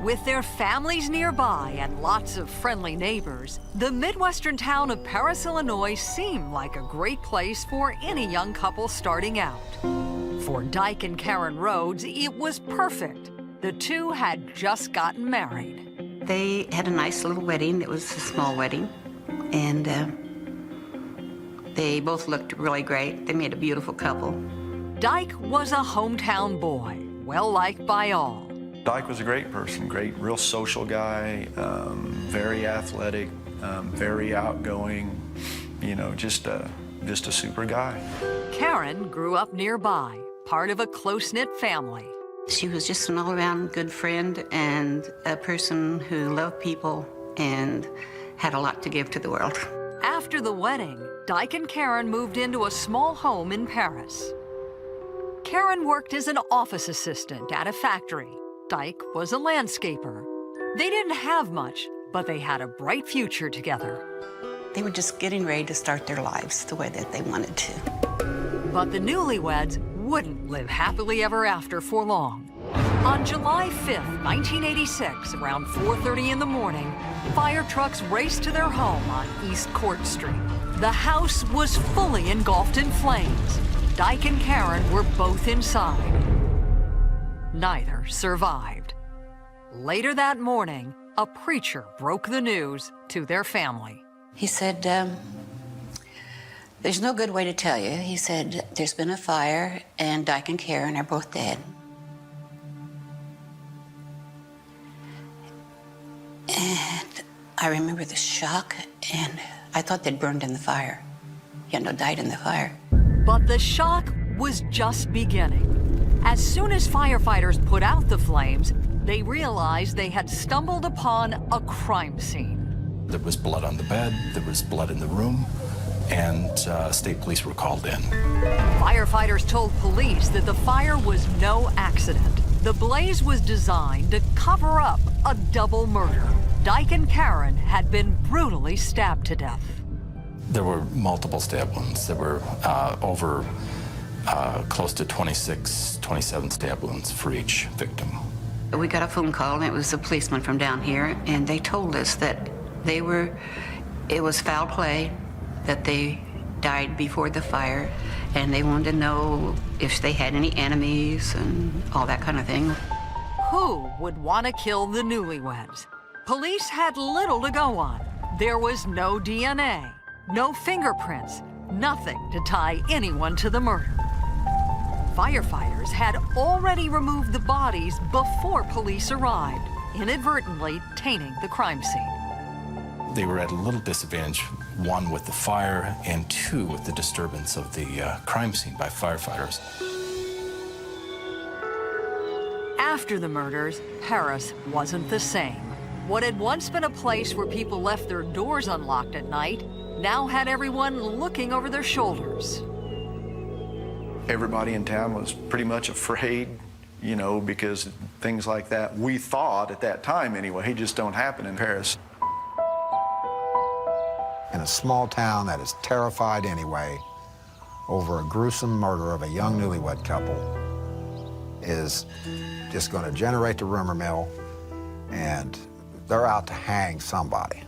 With their families nearby and lots of friendly neighbors, the Midwestern town of Paris, Illinois seemed like a great place for any young couple starting out. For Dyke and Karen Rhodes, it was perfect. The two had just gotten married. They had a nice little wedding. It was a small wedding. And they both looked really great. They made a beautiful couple. Dyke was a hometown boy, well-liked by all. Dyke was a great person, great, real social guy, very athletic, very outgoing, you know, just a super guy. Karen grew up nearby, part of a close-knit family. She was just an all-around good friend and a person who loved people and had a lot to give to the world. After the wedding, Dyke and Karen moved into a small home in Paris. Karen worked as an office assistant at a factory. Dyke was a landscaper. They didn't have much, but they had a bright future together. They were just getting ready to start their lives the way that they wanted to. But the newlyweds wouldn't live happily ever after for long. On July 5th, 1986, around 4:30 in the morning, fire trucks raced to their home on East Court Street. The house was fully engulfed in flames. Dyke and Karen were both inside. Neither survived. Later that morning, a preacher broke the news to their family. He said, there's no good way to tell you. He said, there's been a fire and Dyke and Karen are both dead. And I remember the shock, and I thought they'd burned in the fire. Died in the fire. But the shock was just beginning. As soon as firefighters put out the flames, they realized they had stumbled upon a crime scene. There was blood on the bed, there was blood in the room, and state police were called in. Firefighters told police that the fire was no accident. The blaze was designed to cover up a double murder. Dyke and Karen had been brutally stabbed to death. There were multiple stab wounds. There were over close to 26, 27 stab wounds for each victim. We got a phone call, and it was a policeman from down here, and they told us that it was foul play, that they died before the fire, and they wanted to know if they had any enemies and all that kind of thing. Who would want to kill the newlyweds? Police had little to go on. There was no DNA, no fingerprints, nothing to tie anyone to the murder. Firefighters had already removed the bodies before police arrived, inadvertently tainting the crime scene. They were at a little disadvantage, one with the fire, and two with the disturbance of the crime scene by firefighters. After the murders, Paris wasn't the same. What had once been a place where people left their doors unlocked at night now had everyone looking over their shoulders. Everybody in town was pretty much afraid, because things like that, we thought at that time anyway, just don't happen in Paris. In a a small town that is terrified anyway over a gruesome murder of a young newlywed couple is just going to generate the rumor mill, and they're out to hang somebody.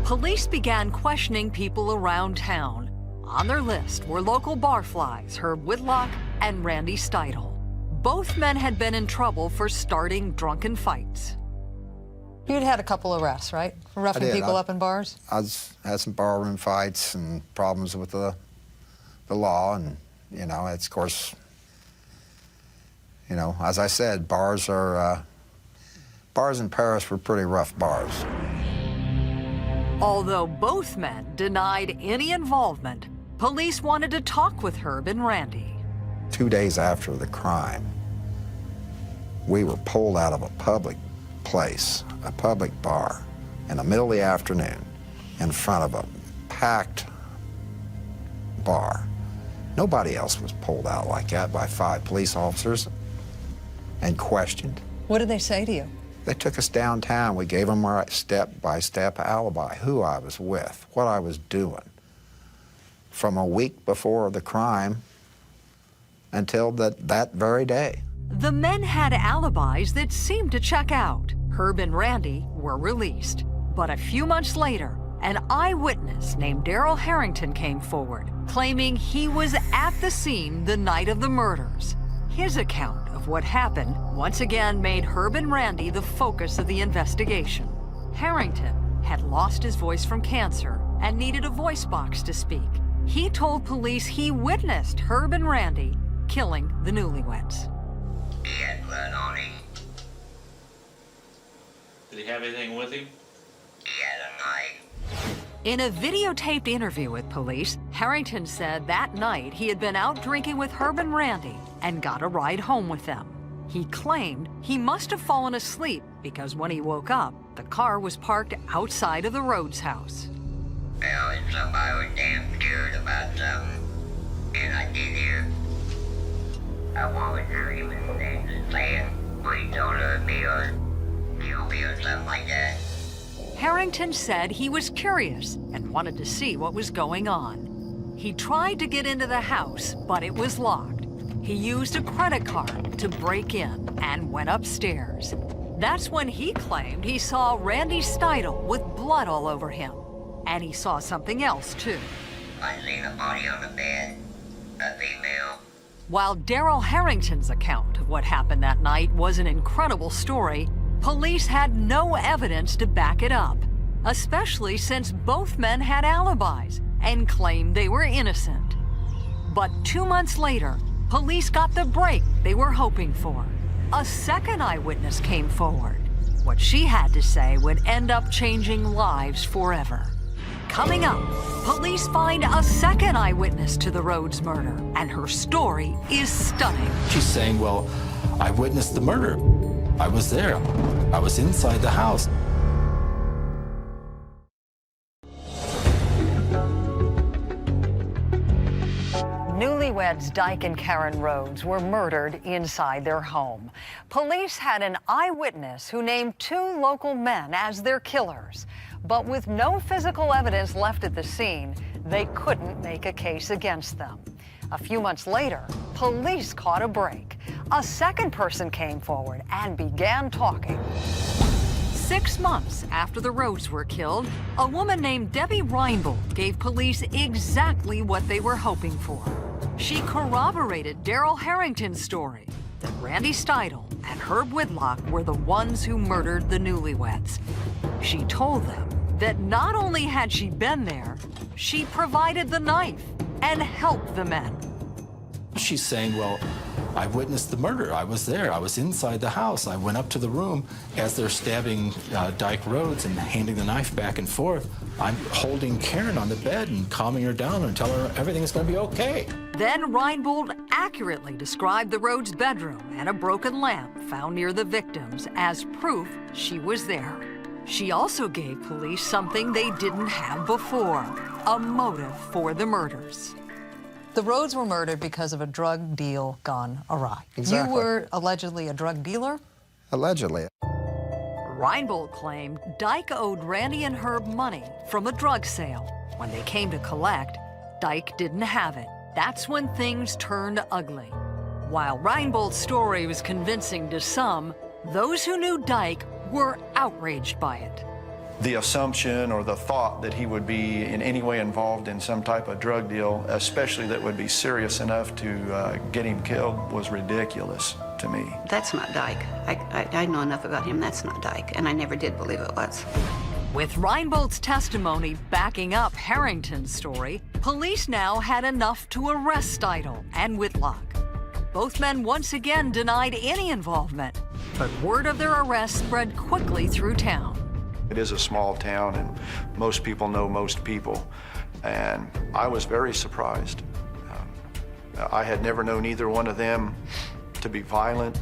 Police began questioning people around town. On their list were local barflies Herb Whitlock and Randy Steidle. Both men had been in trouble for starting drunken fights. You'd had a couple arrests, right? For roughing people up in bars? I had some barroom fights and problems with the law, and, you know, it's, of course, you know, as I said, bars in Paris were pretty rough bars. Although both men denied any involvement, police wanted to talk with Herb and Randy. 2 days after the crime, we were pulled out of a public place, a public bar, in the middle of the afternoon in front of a packed bar. Nobody else was pulled out like that by 5 police officers and questioned. What did they say to you? They took us downtown. We gave them our step-by-step alibi, who I was with, what I was doing, from a week before the crime until that very day. The men had alibis that seemed to check out. Herb and Randy were released. But a few months later, an eyewitness named Darrell Harrington came forward, claiming he was at the scene the night of the murders. His account of what happened once again made Herb and Randy the focus of the investigation. Harrington had lost his voice from cancer and needed a voice box to speak. He told police he witnessed Herb and Randy killing the newlyweds. He had blood on him. Did he have anything with him? He had a knife. In a videotaped interview with police, Harrington said that night he had been out drinking with Herb and Randy and got a ride home with them. He claimed he must have fallen asleep because when he woke up, the car was parked outside of the Rhodes house. Well, if somebody was damn scared about something, and I did hear, I always heard him saying, please don't hurt me or kill me or something like that. Harrington said he was curious and wanted to see what was going on. He tried to get into the house, but it was locked. He used a credit card to break in and went upstairs. That's when he claimed he saw Randy Steidle with blood all over him. And he saw something else, too. I seen a body on the bed, a female. While Darrell Harrington's account of what happened that night was an incredible story, police had no evidence to back it up, especially since both men had alibis and claimed they were innocent. But 2 months later, police got the break they were hoping for. A second eyewitness came forward. What she had to say would end up changing lives forever. Coming up, police find a second eyewitness to the Rhodes murder, and her story is stunning. She's saying, well, I witnessed the murder. I was there. I was inside the house. Newlyweds Dyke and Karen Rhodes were murdered inside their home. Police had an eyewitness who named 2 local men as their killers. But with no physical evidence left at the scene, they couldn't make a case against them. A few months later, police caught a break. A second person came forward and began talking. 6 months after the Rhodes were killed, a woman named Debbie Reinbold gave police exactly what they were hoping for. She corroborated Darrell Harrington's story that Randy Steidle and Herb Whitlock were the ones who murdered the newlyweds. She told them that not only had she been there, she provided the knife and helped the men. She's saying, well, I witnessed the murder. I was there. I was inside the house. I went up to the room as they're stabbing Dyke Rhodes and handing the knife back and forth. I'm holding Karen on the bed and calming her down and telling her everything's going to be okay. Then Reinbold accurately described the Rhodes' bedroom and a broken lamp found near the victims as proof she was there. She also gave police something they didn't have before, a motive for the murders. The Rhodes were murdered because of a drug deal gone awry. Exactly. You were allegedly a drug dealer? Allegedly. Reinbold claimed Dyke owed Randy and Herb money from a drug sale. When they came to collect, Dyke didn't have it. That's when things turned ugly. While Reinbold's story was convincing to some, those who knew Dyke were outraged by it. The assumption or the thought that he would be in any way involved in some type of drug deal, especially that would be serious enough to get him killed, was ridiculous to me. That's not Dyke. I know enough about him. That's not Dyke, and I never did believe it was. With Reinbold's testimony backing up Harrington's story, police now had enough to arrest Steidel and Whitlock. Both men once again denied any involvement, but word of their arrest spread quickly through town. It is a small town, and most people know most people, and I was very surprised. I had never known either one of them to be violent.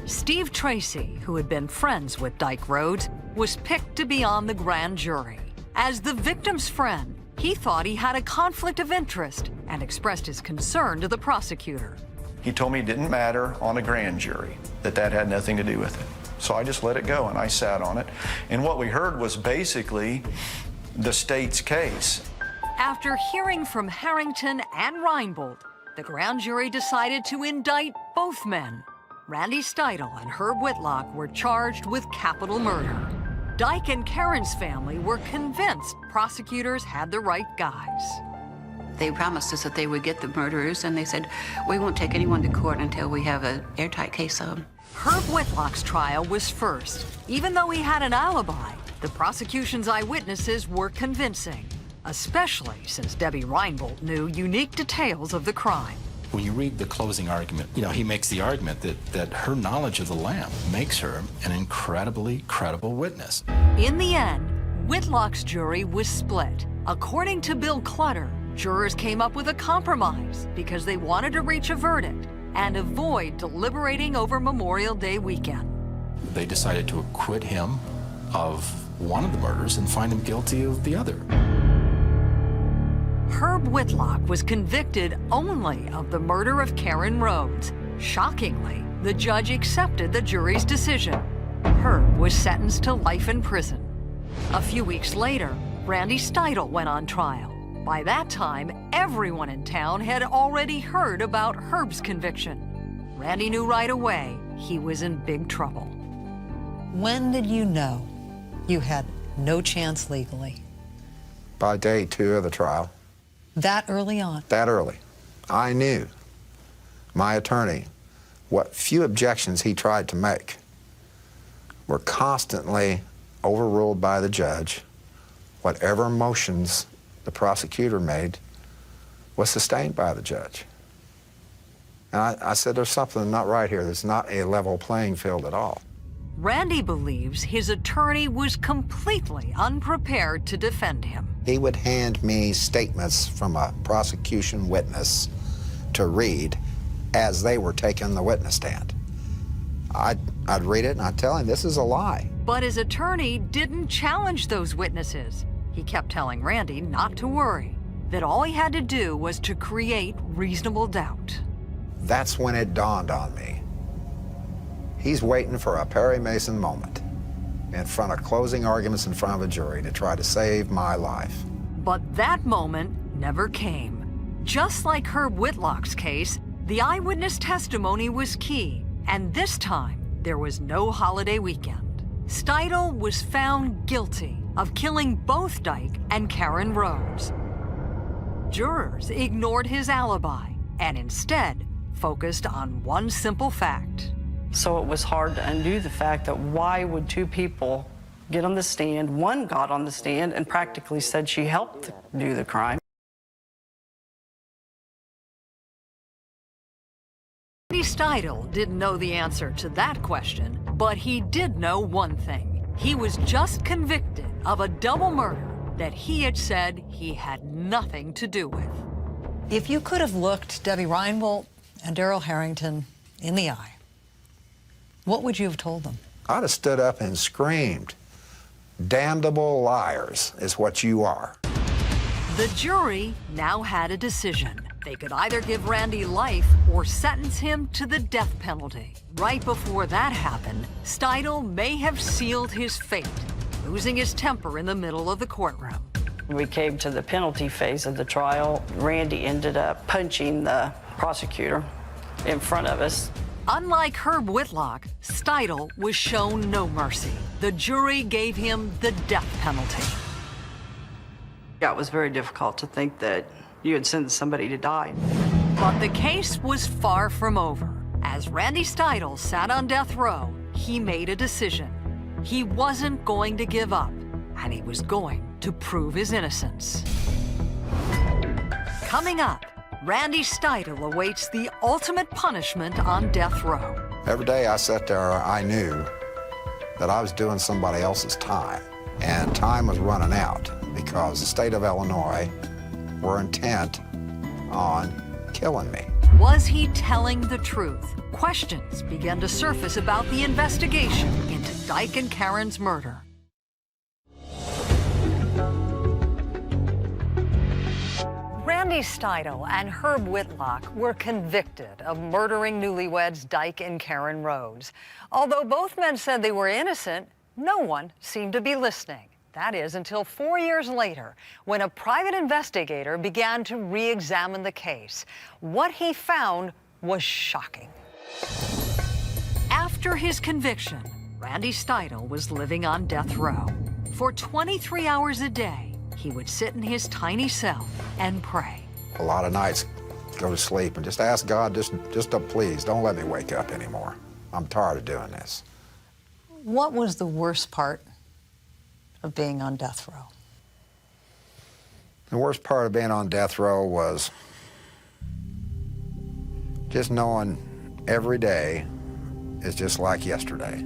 Steve Tracy, who had been friends with Dyke Rhodes, was picked to be on the grand jury. As the victim's friend, he thought he had a conflict of interest and expressed his concern to the prosecutor. He told me it didn't matter on a grand jury, that had nothing to do with it. So I just let it go, and I sat on it. And what we heard was basically the state's case. After hearing from Harrington and Reinbold, the grand jury decided to indict both men. Randy Steidel and Herb Whitlock were charged with capital murder. Dyke and Karen's family were convinced prosecutors had the right guys. They promised us that they would get the murderers, and they said, we won't take anyone to court until we have an airtight case of them. Herb Whitlock's trial was first. Even though he had an alibi, the prosecution's eyewitnesses were convincing, especially since Debbie Reinbold knew unique details of the crime. When you read the closing argument, he makes the argument that her knowledge of the lamp makes her an incredibly credible witness. In the end, Whitlock's jury was split. According to Bill Clutter, jurors came up with a compromise because they wanted to reach a verdict and avoid deliberating over Memorial Day weekend. They decided to acquit him of one of the murders and find him guilty of the other. Herb Whitlock was convicted only of the murder of Karen Rhodes. Shockingly, the judge accepted the jury's decision. Herb was sentenced to life in prison. A few weeks later, Randy Steidel went on trial. By that time, everyone in town had already heard about Herb's conviction. Randy knew right away he was in big trouble. When did you know you had no chance legally? By day 2 of the trial. That early on? That early. I knew my attorney, what few objections he tried to make were constantly overruled by the judge. Whatever motions the prosecutor made was sustained by the judge. And I said, there's something not right here. There's not a level playing field at all. Randy believes his attorney was completely unprepared to defend him. He would hand me statements from a prosecution witness to read as they were taking the witness stand. I'd read it and I'd tell him, this is a lie. But his attorney didn't challenge those witnesses. He kept telling Randy not to worry, that all he had to do was to create reasonable doubt. That's when it dawned on me. He's waiting for a Perry Mason moment in front of closing arguments in front of a jury to try to save my life. But that moment never came. Just like Herb Whitlock's case, the eyewitness testimony was key, and this time there was no holiday weekend. Steidel was found guilty of killing both Dyke and Karen Rhodes. Jurors ignored his alibi and instead focused on one simple fact. So it was hard to undo the fact that why would two people get on the stand? One got on the stand and practically said she helped do the crime. Randy Steidel didn't know the answer to that question, but he did know one thing. He was just convicted of a double murder that he had said he had nothing to do with. If you could have looked Debbie Reinbold and Darrell Harrington in the eye, what would you have told them? I'd have stood up and screamed, damnable liars is what you are. The jury now had a decision. They could either give Randy life or sentence him to the death penalty. Right before that happened, Steidle may have sealed his fate, losing his temper in the middle of the courtroom. We came to the penalty phase of the trial. Randy ended up punching the prosecutor in front of us. Unlike Herb Whitlock, Steidle was shown no mercy. The jury gave him the death penalty. Yeah, it was very difficult to think that you had sentenced somebody to die. But the case was far from over. As Randy Steidle sat on death row, he made a decision. He wasn't going to give up, and he was going to prove his innocence. Coming up, Randy Steidle awaits the ultimate punishment on death row. Every day I sat there, I knew that I was doing somebody else's time, and time was running out because the state of Illinois were intent on killing me. Was he telling the truth? Questions began to surface about the investigation into Dyke and Karen's murder. Randy Steidle and Herb Whitlock were convicted of murdering newlyweds Dyke and Karen Rhodes. Although both men said they were innocent, no one seemed to be listening. That is, until 4 years later, when a private investigator began to re-examine the case. What he found was shocking. After his conviction, Randy Steidle was living on death row. For 23 hours a day, he would sit in his tiny cell and pray. A lot of nights, go to sleep and just ask God, just please, don't let me wake up anymore. I'm tired of doing this. What was the worst part of being on death row? The worst part of being on death row was just knowing every day is just like yesterday.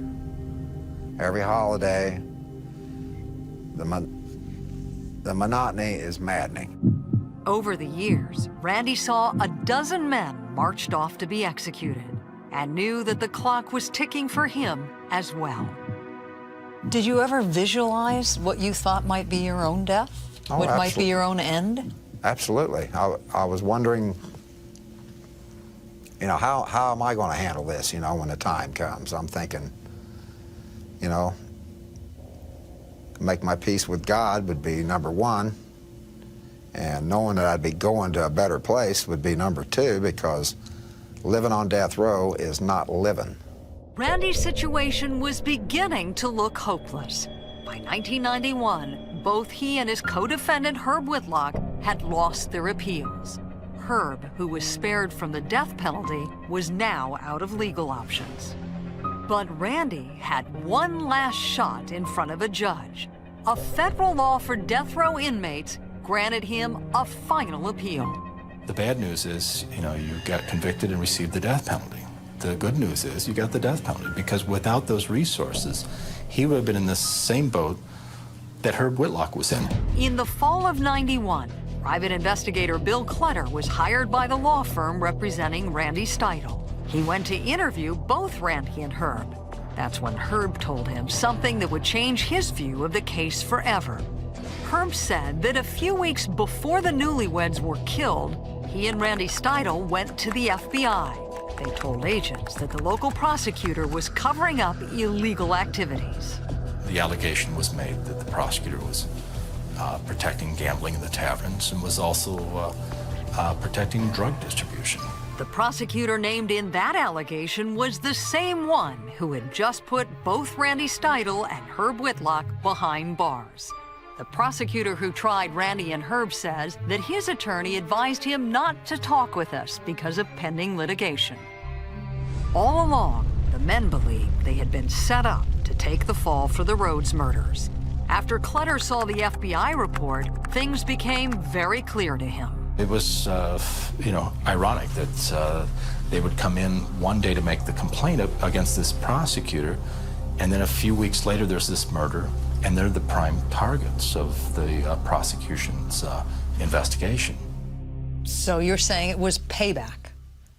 Every holiday, the monotony is maddening. Over the years, Randy saw a dozen men marched off to be executed and knew that the clock was ticking for him as well. Did you ever visualize what you thought might be your own death? Oh, what might be your own end? Absolutely. I was wondering, you know, how am I going to handle this, you know, when the time comes? I'm thinking, you know, make my peace with God would be number one, and knowing that I'd be going to a better place would be number two, because living on death row is not living. Randy's situation was beginning to look hopeless. By 1991, both he and his co-defendant Herb Whitlock had lost their appeals. Herb, who was spared from the death penalty, was now out of legal options. But Randy had one last shot in front of a judge. A federal law for death row inmates granted him a final appeal. The bad news is, you know, you got convicted and received the death penalty. The good news is you got the death penalty, because without those resources, he would have been in the same boat that Herb Whitlock was in. In the fall of '91, private investigator Bill Clutter was hired by the law firm representing Randy Steidle. He went to interview both Randy and Herb. That's when Herb told him something that would change his view of the case forever. Herb said that a few weeks before the newlyweds were killed, he and Randy Steidle went to the FBI. They told agents that the local prosecutor was covering up illegal activities. The allegation was made that the prosecutor was protecting gambling in the taverns and was also protecting drug distribution. The prosecutor named in that allegation was the same one who had just put both Randy Steidle and Herb Whitlock behind bars. The prosecutor who tried Randy and Herb says that his attorney advised him not to talk with us because of pending litigation. All along, the men believed they had been set up to take the fall for the Rhodes murders. After Clutter saw the FBI report, things became very clear to him. It was, you know, ironic that they would come in one day to make the complaint against this prosecutor, and then a few weeks later there's this murder, and they're the prime targets of the prosecution's investigation. So you're saying it was payback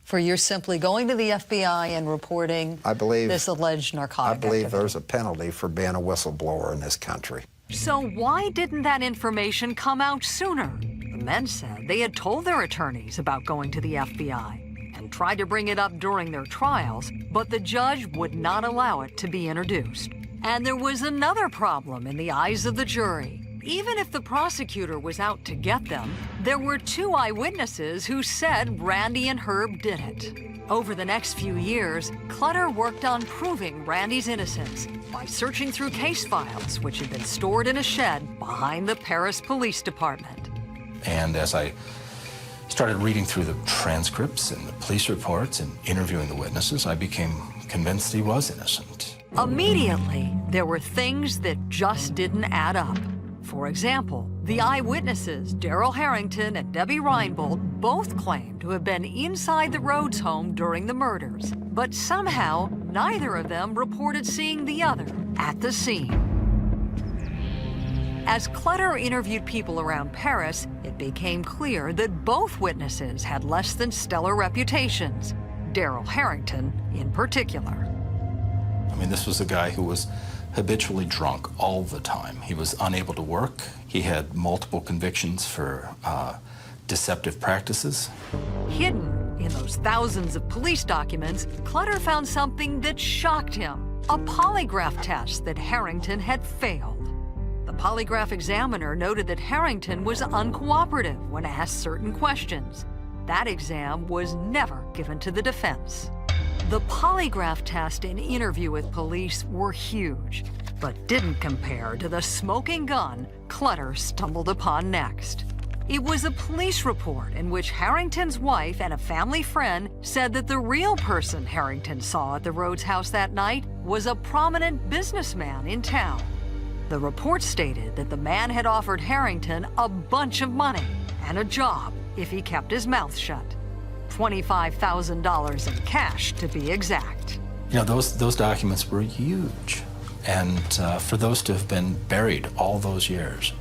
for your simply going to the FBI and reporting this alleged narcotic activity. activity? There's a penalty for being a whistleblower in this country. So why didn't that information come out sooner? The men said they had told their attorneys about going to the FBI and tried to bring it up during their trials, but the judge would not allow it to be introduced. And there was another problem in the eyes of the jury. Even if the prosecutor was out to get them, there were 2 eyewitnesses who said Randy and Herb did it. Over the next few years, Clutter worked on proving Randy's innocence by searching through case files which had been stored in a shed behind the Paris Police Department. And as I started reading through the transcripts and the police reports and interviewing the witnesses, I became convinced he was innocent. Immediately, there were things that just didn't add up. For example, the eyewitnesses, Daryl Harrington and Debbie Reinbold, both claimed to have been inside the Rhodes home during the murders, but somehow neither of them reported seeing the other at the scene. As Clutter interviewed people around Paris, it became clear that both witnesses had less than stellar reputations, Daryl Harrington in particular. I mean, this was a guy who was habitually drunk all the time. He was unable to work. He had multiple convictions for deceptive practices. Hidden in those thousands of police documents, Clutter found something that shocked him, a polygraph test that Harrington had failed. The polygraph examiner noted that Harrington was uncooperative when asked certain questions. That exam was never given to the defense. The polygraph test and interview with police were huge, but didn't compare to the smoking gun Clutter stumbled upon next. It was a police report in which Harrington's wife and a family friend said that the real person Harrington saw at the Rhodes house that night was a prominent businessman in town. The report stated that the man had offered Harrington a bunch of money and a job if he kept his mouth shut. $25,000 in cash, to be exact. You know, those documents were huge. And for those to have been buried all those years,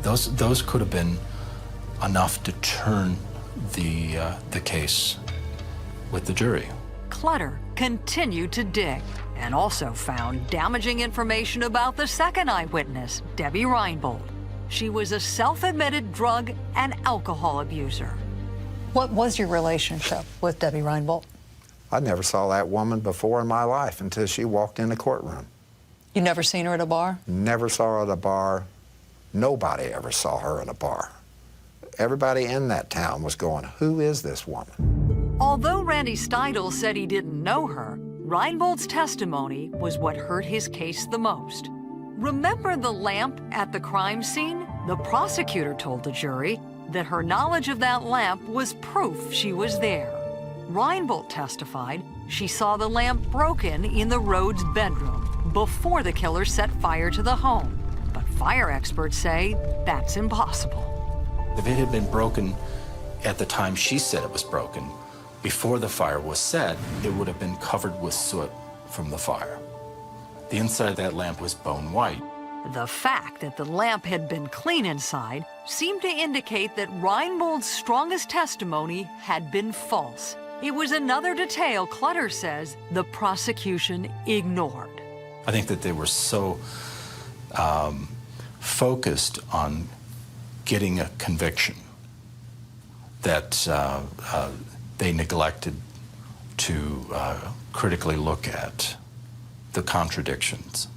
those could have been enough to turn the case with the jury. Clutter continued to dig and also found damaging information about the second eyewitness, Debbie Reinbold. She was a self-admitted drug and alcohol abuser. What was your relationship with Debbie Reinbold? I never saw that woman before in my life until she walked in the courtroom. You never seen her at a bar? Never saw her at a bar. Nobody ever saw her at a bar. Everybody in that town was going, who is this woman? Although Randy Steidel said he didn't know her, Reinbold's testimony was what hurt his case the most. Remember the lamp at the crime scene? The prosecutor told the jury that her knowledge of that lamp was proof she was there. Reinbold testified she saw the lamp broken in the Rhodes bedroom before the killer set fire to the home. But fire experts say that's impossible. If it had been broken at the time she said it was broken, before the fire was set, it would have been covered with soot from the fire. The inside of that lamp was bone white. The fact that the lamp had been clean inside seemed to indicate that Reinbold's strongest testimony had been false. It was another detail Clutter says the prosecution ignored. I think that they were so focused on getting a conviction that they neglected to critically look at the contradictions.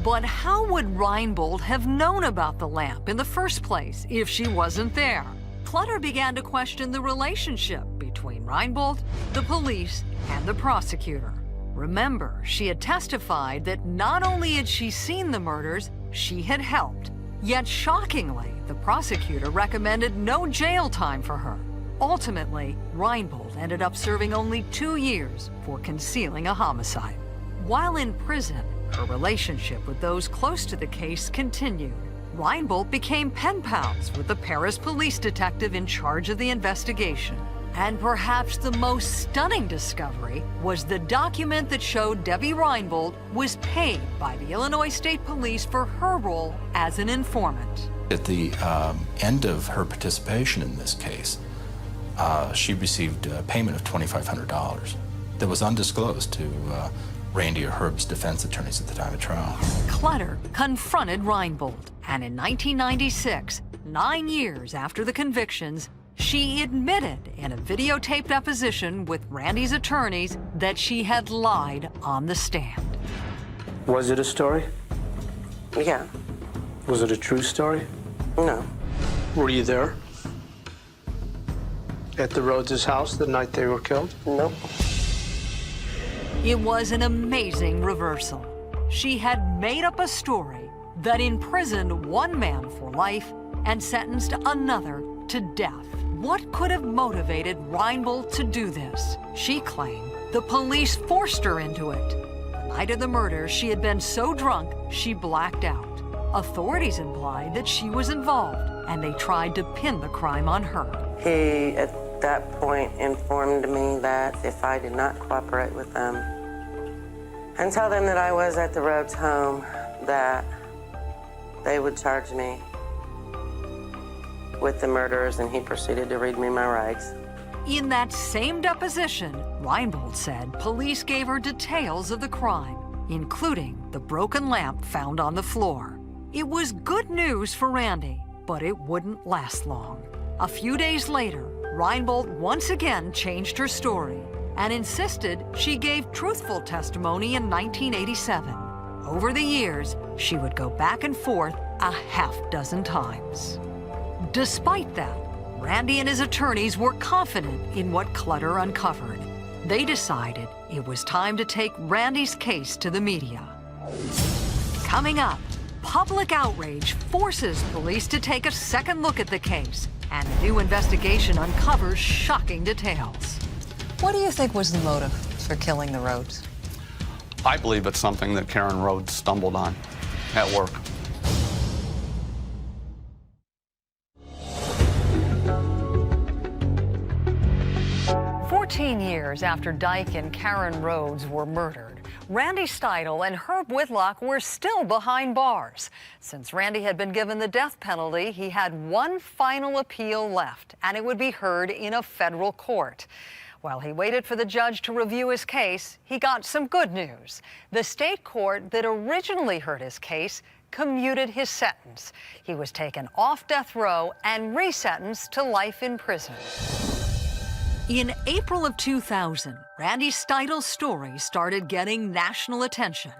But how would Reinbold have known about the lamp in the first place if she wasn't there? Clutter began to question the relationship between Reinbold, the police, and the prosecutor. Remember, she had testified that not only had she seen the murders, she had helped. Yet shockingly, the prosecutor recommended no jail time for her. Ultimately, Reinbold ended up serving only 2 years for concealing a homicide. While in prison, her relationship with those close to the case continued. Reinbold became pen pals with the Paris police detective in charge of the investigation. And perhaps the most stunning discovery was the document that showed Debbie Reinbold was paid by the Illinois State Police for her role as an informant. At the end of her participation in this case, she received a payment of $2,500 that was undisclosed to Randy or Herb's defense attorneys at the time of trial. Clutter confronted Reinbold, and in 1996, 9 years after the convictions, she admitted in a videotaped deposition with Randy's attorneys that she had lied on the stand. Was it a story? Yeah. Was it a true story? No. Were you there? At the Rhodes' house the night they were killed? Nope. It was an amazing reversal. She had made up a story that imprisoned one man for life and sentenced another to death. What could have motivated Reinbold to do this? She claimed the police forced her into it. The night of the murder, she had been so drunk, she blacked out. Authorities implied that she was involved, and they tried to pin the crime on her. He, at that point, informed me that if I did not cooperate with them and tell them that I was at the Rhodes home, that they would charge me with the murders, and he proceeded to read me my rights. In that same deposition, Reinbold said police gave her details of the crime, including the broken lamp found on the floor. It was good news for Randy, but it wouldn't last long. A few days later, Reinbold once again changed her story and insisted she gave truthful testimony in 1987. Over the years, she would go back and forth a half-dozen times. Despite that, Randy and his attorneys were confident in what Clutter uncovered. They decided it was time to take Randy's case to the media. Coming up, public outrage forces police to take a second look at the case, and a new investigation uncovers shocking details. What do you think was the motive for killing the Rhodes? I believe it's something that Karen Rhodes stumbled on at work. Years after Dyke and Karen Rhodes were murdered, Randy Steidle and Herb Whitlock were still behind bars. Since Randy had been given the death penalty, he had one final appeal left, and it would be heard in a federal court. While he waited for the judge to review his case, he got some good news. The state court that originally heard his case commuted his sentence. He was taken off death row and resentenced to life in prison. In April of 2000, Randy Steidle's story started getting national attention.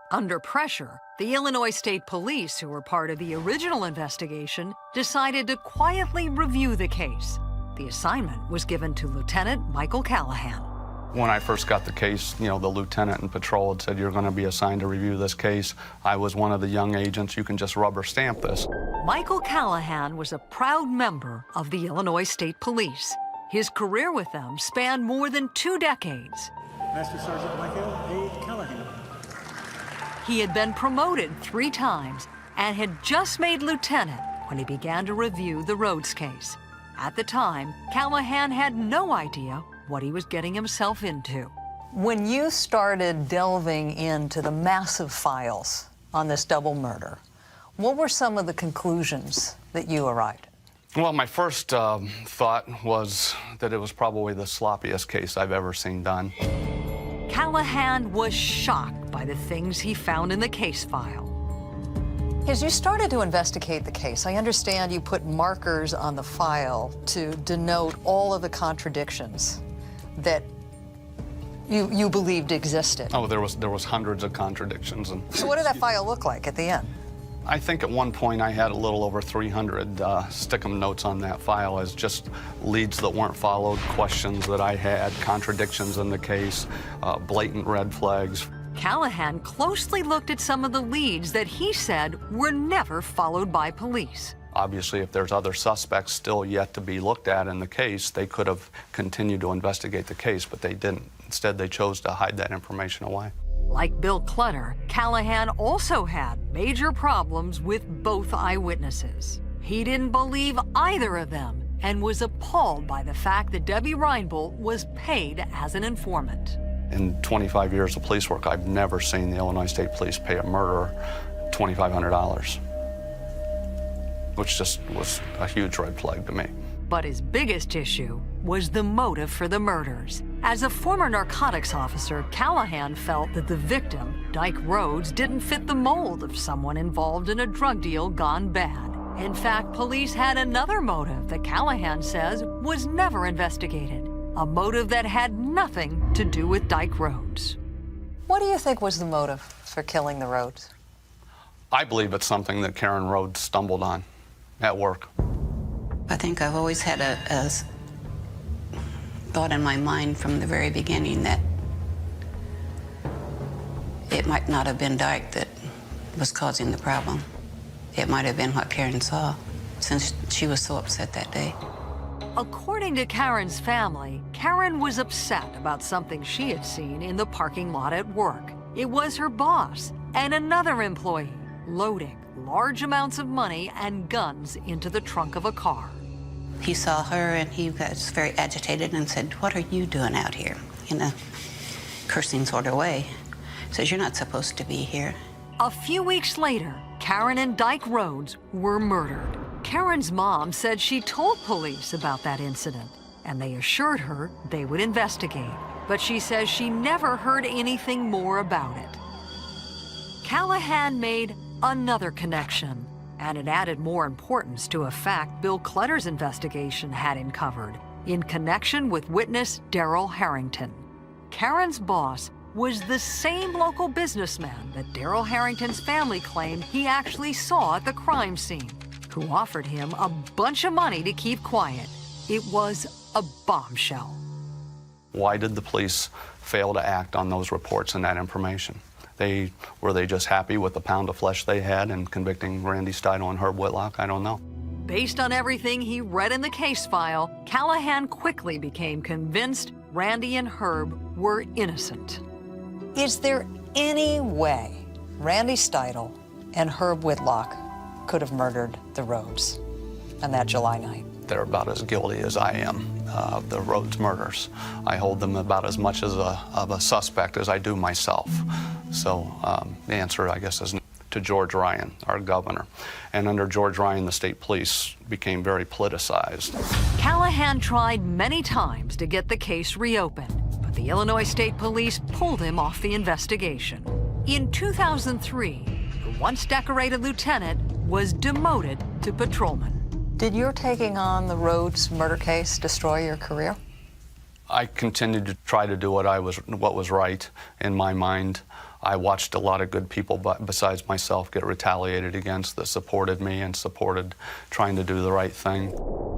Under pressure, the Illinois State Police, who were part of the original investigation, decided to quietly review the case. The assignment was given to Lieutenant Michael Callahan. When I first got the case, the lieutenant in patrol had said, "You're going to be assigned to review this case." I was one of the young agents. You can just rubber stamp this. Michael Callahan was a proud member of the Illinois State Police. His career with them spanned more than 2 decades. Master Sergeant Michael A. Callahan. He had been promoted 3 times and had just made lieutenant when he began to review the Rhodes case. At the time, Callahan had no idea what he was getting himself into. When you started delving into the massive files on this double murder, what were some of the conclusions that you arrived at? Well, my first thought was that it was probably the sloppiest case I've ever seen done. Callahan was shocked by the things he found in the case file. As you started to investigate the case, I understand you put markers on the file to denote all of the contradictions that you believed existed. Oh, there was hundreds of contradictions. So what did that file look like at the end? I think at one point I had a little over 300 stick-em notes on that file as just leads that weren't followed, questions that I had, contradictions in the case, blatant red flags. Callahan closely looked at some of the leads that he said were never followed by police. Obviously, if there's other suspects still yet to be looked at in the case, they could have continued to investigate the case, but they didn't. Instead, they chose to hide that information away. Like Bill Clutter, Callahan also had major problems with both eyewitnesses. He didn't believe either of them and was appalled by the fact that Debbie Reinbold was paid as an informant. In 25 years of police work, I've never seen the Illinois State Police pay a murderer $2,500, which just was a huge red flag to me. But his biggest issue was the motive for the murders. As a former narcotics officer, Callahan felt that the victim, Dyke Rhodes, didn't fit the mold of someone involved in a drug deal gone bad. In fact, police had another motive that Callahan says was never investigated, a motive that had nothing to do with Dyke Rhodes. What do you think was the motive for killing the Rhodes? I believe it's something that Karen Rhodes stumbled on at work. I think I've always had a thought in my mind from the very beginning that it might not have been Dyke that was causing the problem. It might have been what Karen saw, since she was so upset that day. According to Karen's family, Karen was upset about something she had seen in the parking lot at work. It was her boss and another employee loading large amounts of money and guns into the trunk of a car. He saw her and he was very agitated and said, "What are you doing out here?" in a cursing sort of way. Says, "You're not supposed to be here." A few weeks later, Karen and Dyke Rhodes were murdered. Karen's mom said she told police about that incident, and they assured her they would investigate. But she says she never heard anything more about it. Callahan made another connection, and it added more importance to a fact Bill Clutter's investigation had uncovered, in connection with witness Darrell Harrington. Karen's boss was the same local businessman that Darrell Harrington's family claimed he actually saw at the crime scene, who offered him a bunch of money to keep quiet. It was a bombshell. Why did the police fail to act on those reports and that information? Were they just happy with the pound of flesh they had in convicting Randy Steidel and Herb Whitlock? I don't know. Based on everything he read in the case file, Callahan quickly became convinced Randy and Herb were innocent. Is there any way Randy Steidel and Herb Whitlock could have murdered the Rhodes on that July night? They're about as guilty as I am of the Rhodes murders. I hold them about as much of a suspect as I do myself. So the answer, I guess, is to George Ryan, our governor. And under George Ryan, the state police became very politicized. Callahan tried many times to get the case reopened, but the Illinois State Police pulled him off the investigation. In 2003, the once decorated lieutenant was demoted to patrolman. Did your taking on the Rhodes murder case destroy your career? I continued to try to do what was right in my mind. I watched a lot of good people besides myself get retaliated against that supported me and supported trying to do the right thing.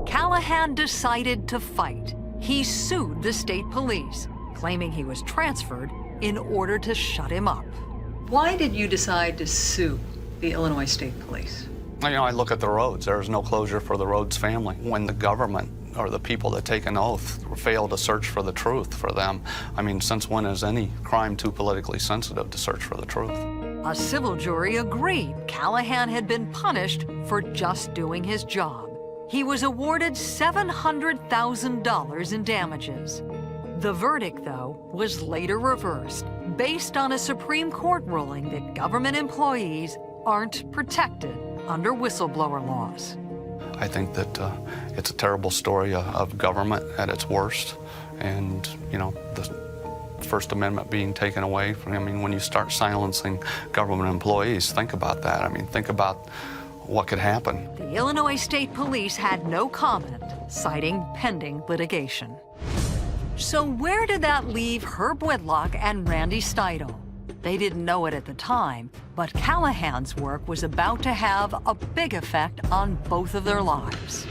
Callahan decided to fight. He sued the state police, claiming he was transferred in order to shut him up. Why did you decide to sue the Illinois State Police? You know, I look at the Rhodes. There's no closure for the Rhodes family. When the government or the people that take an oath fail to search for the truth for them, I mean, since when is any crime too politically sensitive to search for the truth? A civil jury agreed Callahan had been punished for just doing his job. He was awarded $700,000 in damages. The verdict, though, was later reversed based on a Supreme Court ruling that government employees aren't protected under whistleblower laws. I think that it's a terrible story of government at its worst, and you know, the First Amendment being taken away from. I mean, when you start silencing government employees, think about that. I mean, think about what could happen. The Illinois State Police had no comment, citing pending litigation. So where did that leave Herb Whitlock and Randy Steidel? They didn't know it at the time, but Callahan's work was about to have a big effect on both of their lives.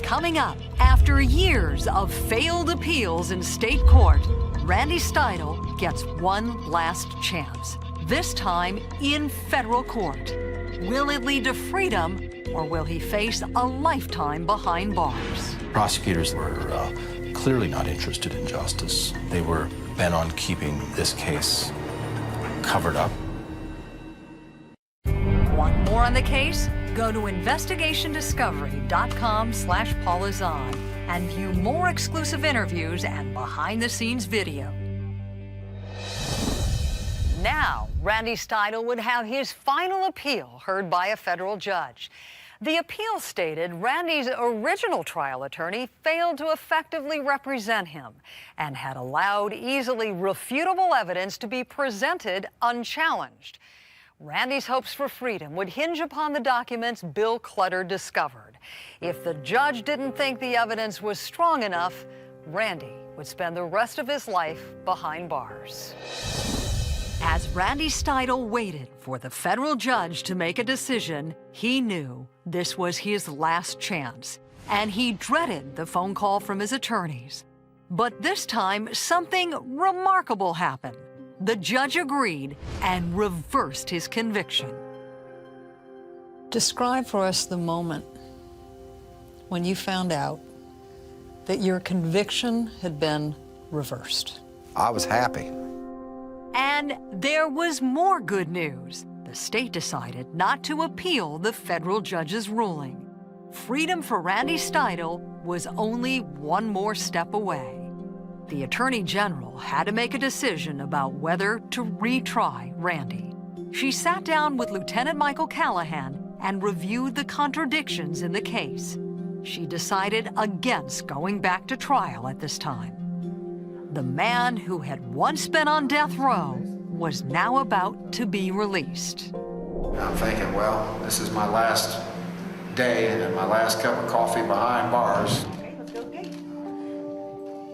Coming up, after years of failed appeals in state court, Randy Steidel gets one last chance, this time in federal court. Will it lead to freedom, or will he face a lifetime behind bars? Prosecutors were clearly not interested in justice. They were bent on keeping this case covered up. Want more on the case? Go to investigationdiscovery.com/PaulaZahn and view more exclusive interviews and behind-the-scenes video. Now, Randy Steidel would have his final appeal heard by a federal judge. The appeal stated Randy's original trial attorney failed to effectively represent him and had allowed easily refutable evidence to be presented unchallenged. Randy's hopes for freedom would hinge upon the documents Bill Clutter discovered. If the judge didn't think the evidence was strong enough, Randy would spend the rest of his life behind bars. As Randy Steidle waited for the federal judge to make a decision, he knew this was his last chance, and he dreaded the phone call from his attorneys. But this time, something remarkable happened. The judge agreed and reversed his conviction. Describe for us the moment when you found out that your conviction had been reversed. I was happy. And there was more good news. The state decided not to appeal the federal judge's ruling. Freedom for Randy Steidle was only one more step away. The Attorney General had to make a decision about whether to retry Randy. She sat down with Lieutenant Michael Callahan and reviewed the contradictions in the case. She decided against going back to trial at this time. The man who had once been on death row was now about to be released. I'm thinking, well, this is my last day and my last cup of coffee behind bars.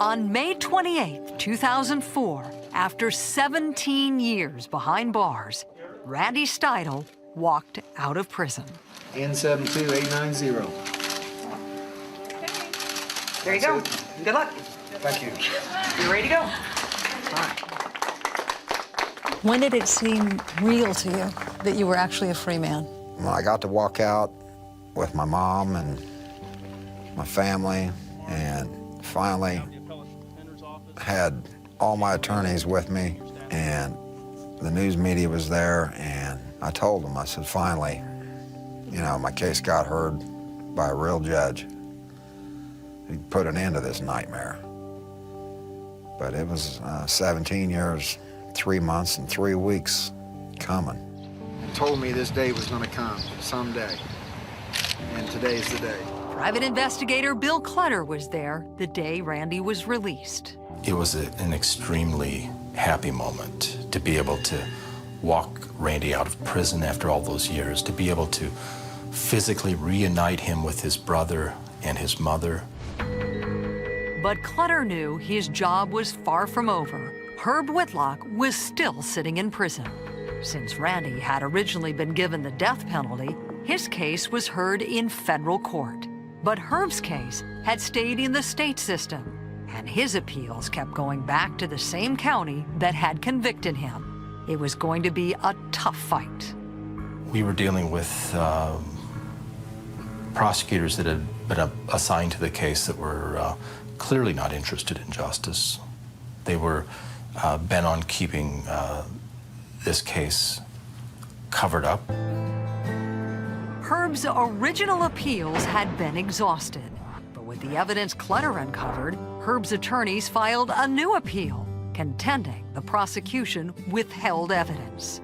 On May 28, 2004, after 17 years behind bars, Randy Steidle walked out of prison. N72890. There you go. Good luck. Thank you. You ready to go? When did it seem real to you that you were actually a free man? When I got to walk out with my mom and my family, and finally had all my attorneys with me, and the news media was there, and I told them, I said, finally, you know, my case got heard by a real judge. He put an end to this nightmare. But it was 17 years, 3 months, and 3 weeks coming. He told me this day was going to come someday, and today's the day. Private investigator Bill Clutter was there the day Randy was released. It was an extremely happy moment to be able to walk Randy out of prison after all those years, to be able to physically reunite him with his brother and his mother. But Clutter knew his job was far from over. Herb Whitlock was still sitting in prison. Since Randy had originally been given the death penalty, his case was heard in federal court. But Herb's case had stayed in the state system, and his appeals kept going back to the same county that had convicted him. It was going to be a tough fight. We were dealing with prosecutors that had been assigned to the case that were clearly not interested in justice. They were bent on keeping this case covered up. Herb's original appeals had been exhausted, but with the evidence Clutter uncovered, Herb's attorneys filed a new appeal, contending the prosecution withheld evidence.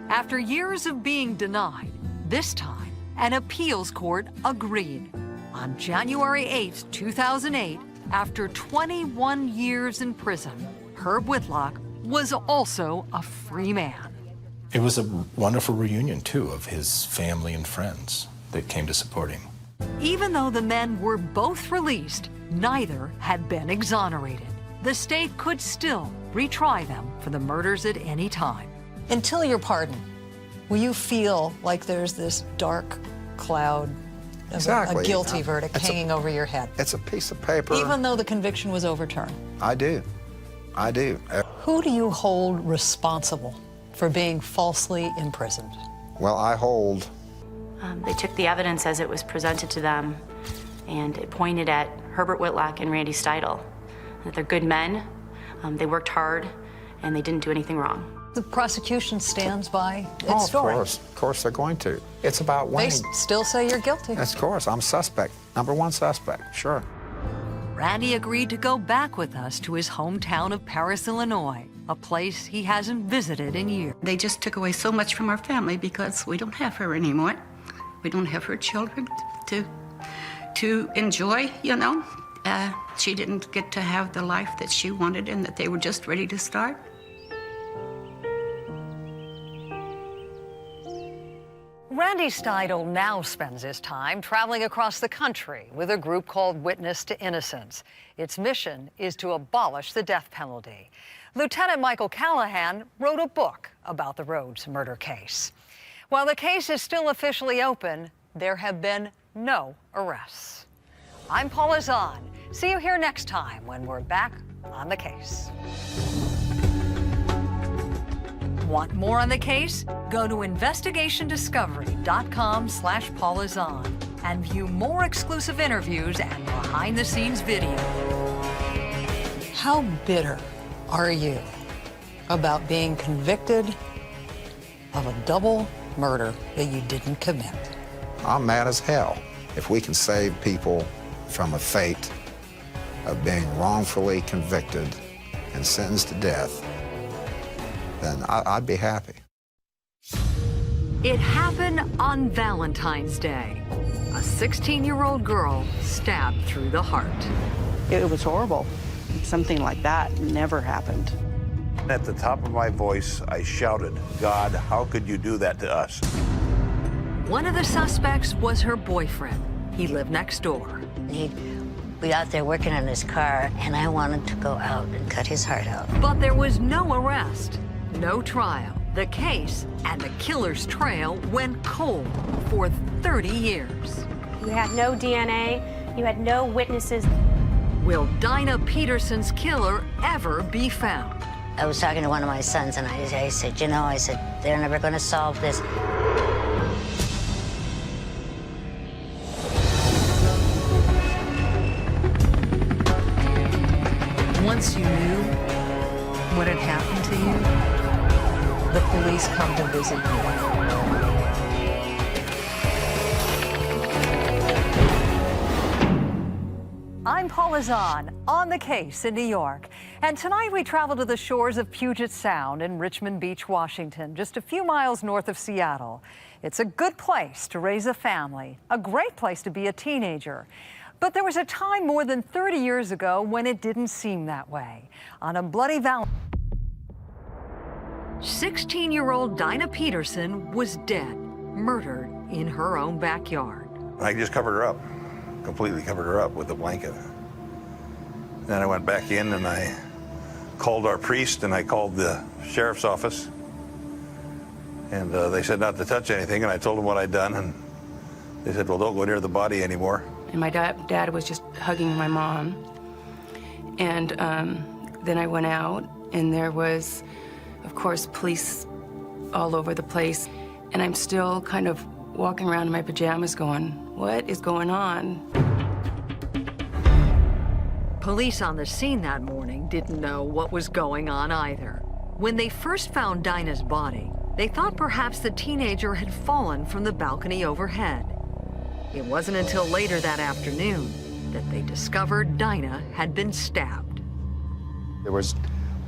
After years of being denied, this time, an appeals court agreed. On January 8, 2008, after 21 years in prison, Herb Whitlock was also a free man. It was a wonderful reunion, too, of his family and friends that came to support him. Even though the men were both released, neither had been exonerated. The state could still retry them for the murders at any time. Until your pardon, will you feel like there's this dark cloud of Exactly. a guilty verdict hanging over your head? It's a piece of paper. Even though the conviction was overturned? I do. I do. Who do you hold responsible for being falsely imprisoned? Well, I hold. They took the evidence as it was presented to them, and it pointed at Herbert Whitlock and Randy Steidle. That they're good men, they worked hard, and they didn't do anything wrong. The prosecution stands by its story. Of course they're going to. It's about They winning. still say you're guilty. Of course, I'm suspect. Number one suspect, sure. Randy agreed to go back with us to his hometown of Paris, Illinois, a place he hasn't visited in years. They just took away so much from our family because we don't have her anymore. We don't have her children to enjoy, you know. She didn't get to have the life that she wanted and that they were just ready to start. Randy Steidel now spends his time traveling across the country with a group called Witness to Innocence. Its mission is to abolish the death penalty. Lieutenant Michael Callahan wrote a book about the Rhodes murder case. While the case is still officially open, there have been no arrests. I'm Paula Zahn. See you here next time when we're back on the case. Want more on the case? Go to investigationdiscovery.com/Paula Zahn and view more exclusive interviews and behind-the-scenes video. How bitter are you about being convicted of a double murder that you didn't commit? I'm mad as hell. If we can save people from a fate of being wrongfully convicted and sentenced to death, then I'd be happy. It happened on Valentine's Day. A 16-year-old girl stabbed through the heart. It was horrible. Something like that never happened. At the top of my voice, I shouted, "God, how could you do that to us?" One of the suspects was her boyfriend. He lived next door. He'd be out there working on his car, and I wanted to go out and cut his heart out. But there was no arrest, no trial. The case and the killer's trail went cold for 30 years. You had no DNA, you had no witnesses. Will Dinah Peterson's killer ever be found? I was talking to one of my sons, and I said, you know, I said, they're never going to solve this. Once you knew what had happened to you, the police come to visit you. I'm Paula Zahn, on the case in New York. And tonight we travel to the shores of Puget Sound in Richmond Beach, Washington, just a few miles north of Seattle. It's a good place to raise a family, a great place to be a teenager. But there was a time more than 30 years ago when it didn't seem that way. On a bloody Valentine, 16-year-old Dinah Peterson was dead, murdered in her own backyard. I just covered her up, completely covered her up with a blanket. Then I went back in and I called our priest and I called the sheriff's office. And they said not to touch anything, and I told them what I'd done, and they said, well, don't go near the body anymore. And my dad was just hugging my mom. And then I went out, and there was, of course, police all over the place. And I'm still kind of walking around in my pajamas going, what is going on? Police on the scene that morning didn't know what was going on either. When they first found Dinah's body, they thought perhaps the teenager had fallen from the balcony overhead. It wasn't until later that afternoon that they discovered Dinah had been stabbed. There was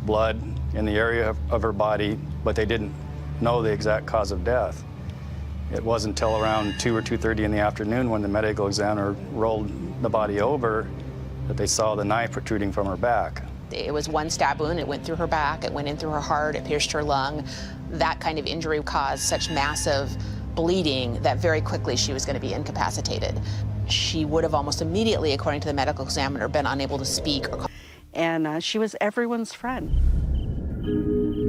blood in the area of her body, but they didn't know the exact cause of death. It wasn't until around 2 or 2:30 in the afternoon when the medical examiner rolled the body over that they saw the knife protruding from her back. It was one stab wound. It went through her back, it went in through her heart, it pierced her lung. That kind of injury caused such massive bleeding that very quickly she was going to be incapacitated. She would have almost immediately, according to the medical examiner, been unable to speak. And she was everyone's friend.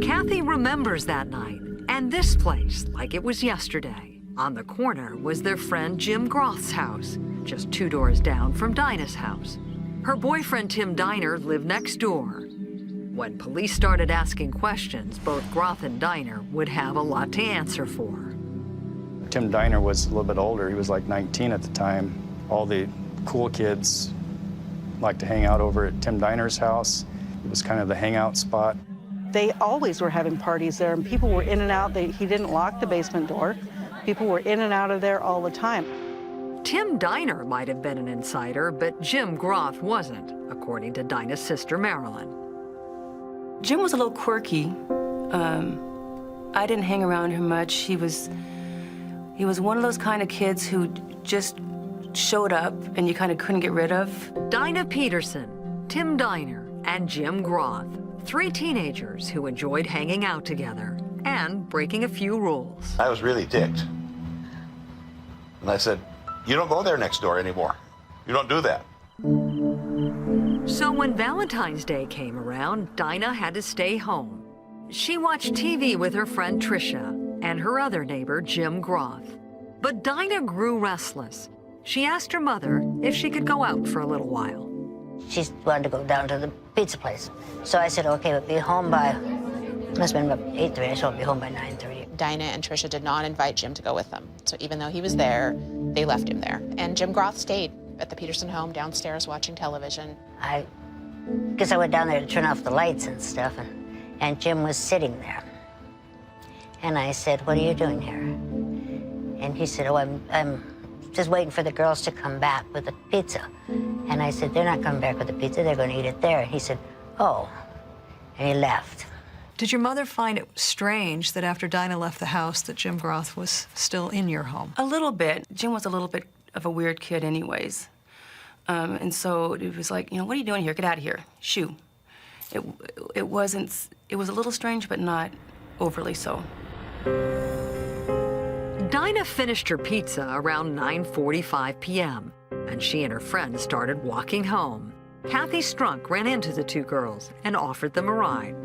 Kathy remembers that night and this place like it was yesterday. On the corner was their friend Jim Groth's house, just 2 doors down from Dinah's house. Her boyfriend Tim Diner lived next door. When police started asking questions, both Groth and Diner would have a lot to answer for. Tim Diner was a little bit older. He was like 19 at the time. All the cool kids liked to hang out over at Tim Diner's house. It was kind of the hangout spot. They always were having parties there, and people were in and out. He didn't lock the basement door. People were in and out of there all the time. Tim Diner might have been an insider, but Jim Groth wasn't, according to Dinah's sister, Marilyn. Jim was a little quirky. I didn't hang around him much. He was one of those kind of kids who just showed up and you kind of couldn't get rid of. Dinah Peterson, Tim Diner, and Jim Groth, 3 teenagers who enjoyed hanging out together and breaking a few rules. I was really ticked. And I said, you don't go there next door anymore. You don't do that. So when Valentine's Day came around, Dinah had to stay home. She watched TV with her friend Tricia and her other neighbor, Jim Groth. But Dinah grew restless. She asked her mother if she could go out for a little while. She wanted to go down to the pizza place. So I said, okay, but be home by, must have been about 8:30, so I'll be home by 9:30. Dinah and Tricia did not invite Jim to go with them. So even though he was there, they left him there. And Jim Groth stayed at the Peterson home downstairs watching television. I guess I went down there to turn off the lights and stuff, and Jim was sitting there. And I said, what are you doing here? And he said, oh, I'm just waiting for the girls to come back with the pizza. And I said, they're not coming back with the pizza, they're going to eat it there. And he said, oh, and he left. Did your mother find it strange that after Dinah left the house that Jim Groth was still in your home? A little bit. Jim was a little bit of a weird kid anyways. And so it was like, what are you doing here? Get out of here. Shoo. It was a little strange, but not overly so. Dinah finished her pizza around 9:45 p.m., and she and her friends started walking home. Kathy Strunk ran into the two girls and offered them a ride.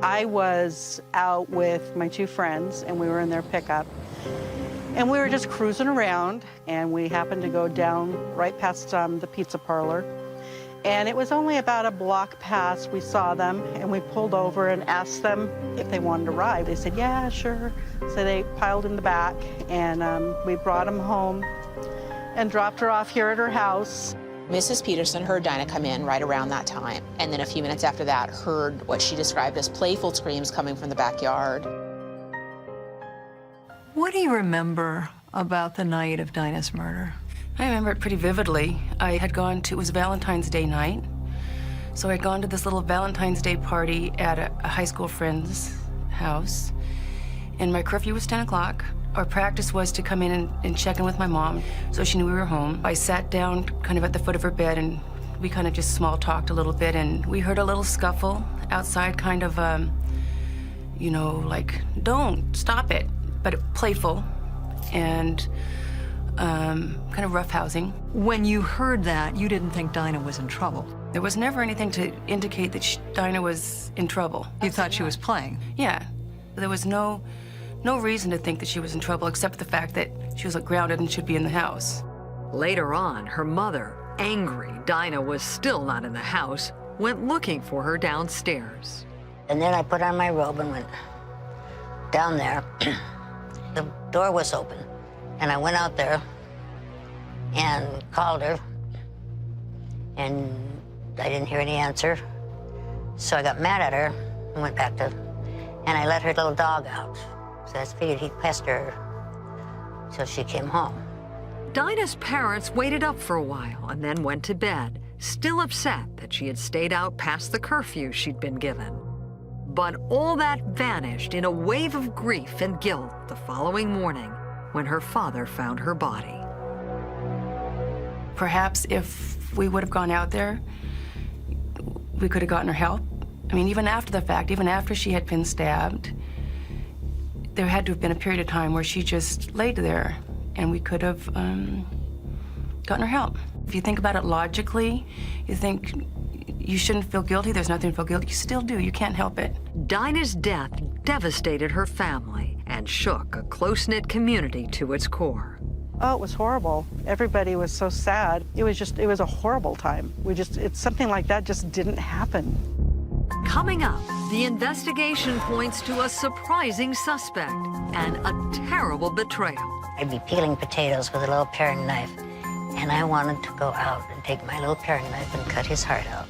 I was out with my two friends, and we were in their pickup. And we were just cruising around, and we happened to go down right past the pizza parlor. And it was only about a block past we saw them, and we pulled over and asked them if they wanted to ride. They said, yeah, sure. So they piled in the back, and we brought them home and dropped her off here at her house. Mrs. Peterson heard Dinah come in right around that time, and then a few minutes after that heard what she described as playful screams coming from the backyard. What do you remember about the night of Dinah's murder? I remember it pretty vividly. I had gone to, it was Valentine's Day night, so I'd gone to this little Valentine's Day party at a high school friend's house, and my curfew was 10 o'clock. Our practice was to come in and check in with my mom, so she knew we were home. I sat down kind of at the foot of her bed, and we kind of just small talked a little bit, and we heard a little scuffle outside, kind of, like, don't, stop it, but playful, and kind of roughhousing. When you heard that, you didn't think Dinah was in trouble? There was never anything to indicate that Dinah was in trouble. You thought she was playing? Yeah. There was no reason to think that she was in trouble except the fact that she was grounded and should be in the house. Later on, her mother, angry Dinah was still not in the house, went looking for her downstairs. And then I put on my robe and went down there. The door was open, and I went out there and called her, and I didn't hear any answer. So I got mad at her and went back to, and I let her little dog out. So I figured he'd pester her till she came home. Dinah's parents waited up for a while and then went to bed, still upset that she had stayed out past the curfew she'd been given. But all that vanished in a wave of grief and guilt the following morning when her father found her body. Perhaps if we would have gone out there, we could have gotten her help. I mean, even after the fact, even after she had been stabbed, there had to have been a period of time where she just laid there, and we could have gotten her help. If you think about it logically, you think you shouldn't feel guilty, there's nothing to feel guilty. You still do, you can't help it. Dinah's death devastated her family and shook a close-knit community to its core. Oh, it was horrible. Everybody was so sad. It was a horrible time. It's something like that just didn't happen. Coming up, the investigation points to a surprising suspect and a terrible betrayal. I'd be peeling potatoes with a little paring knife, and I wanted to go out and take my little paring knife and cut his heart out.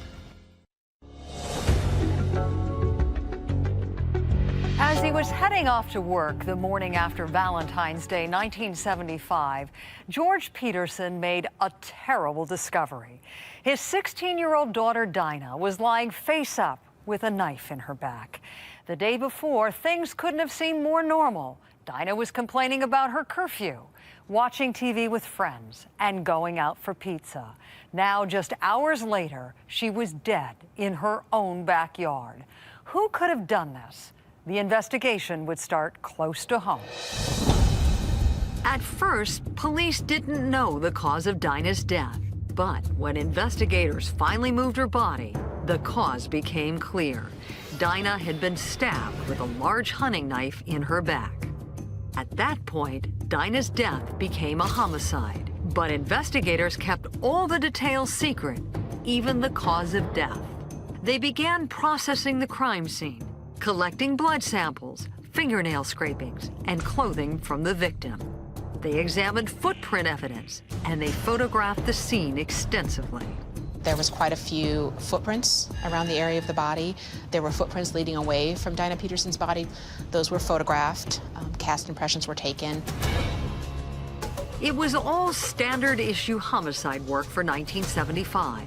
As he was heading off to work the morning after Valentine's Day, 1975, George Peterson made a terrible discovery. His 16-year-old daughter, Dinah, was lying face up with a knife in her back. The day before, things couldn't have seemed more normal. Dinah was complaining about her curfew, watching TV with friends, and going out for pizza. Now, just hours later, she was dead in her own backyard. Who could have done this? The investigation would start close to home. At first, police didn't know the cause of Dinah's death. But when investigators finally moved her body, the cause became clear. Dinah had been stabbed with a large hunting knife in her back. At that point, Dinah's death became a homicide. But investigators kept all the details secret, even the cause of death. They began processing the crime scene, collecting blood samples, fingernail scrapings, and clothing from the victim. They examined footprint evidence, and they photographed the scene extensively. There was quite a few footprints around the area of the body. There were footprints leading away from Dinah Peterson's body. Those were photographed. Cast impressions were taken. It was all standard issue homicide work for 1975.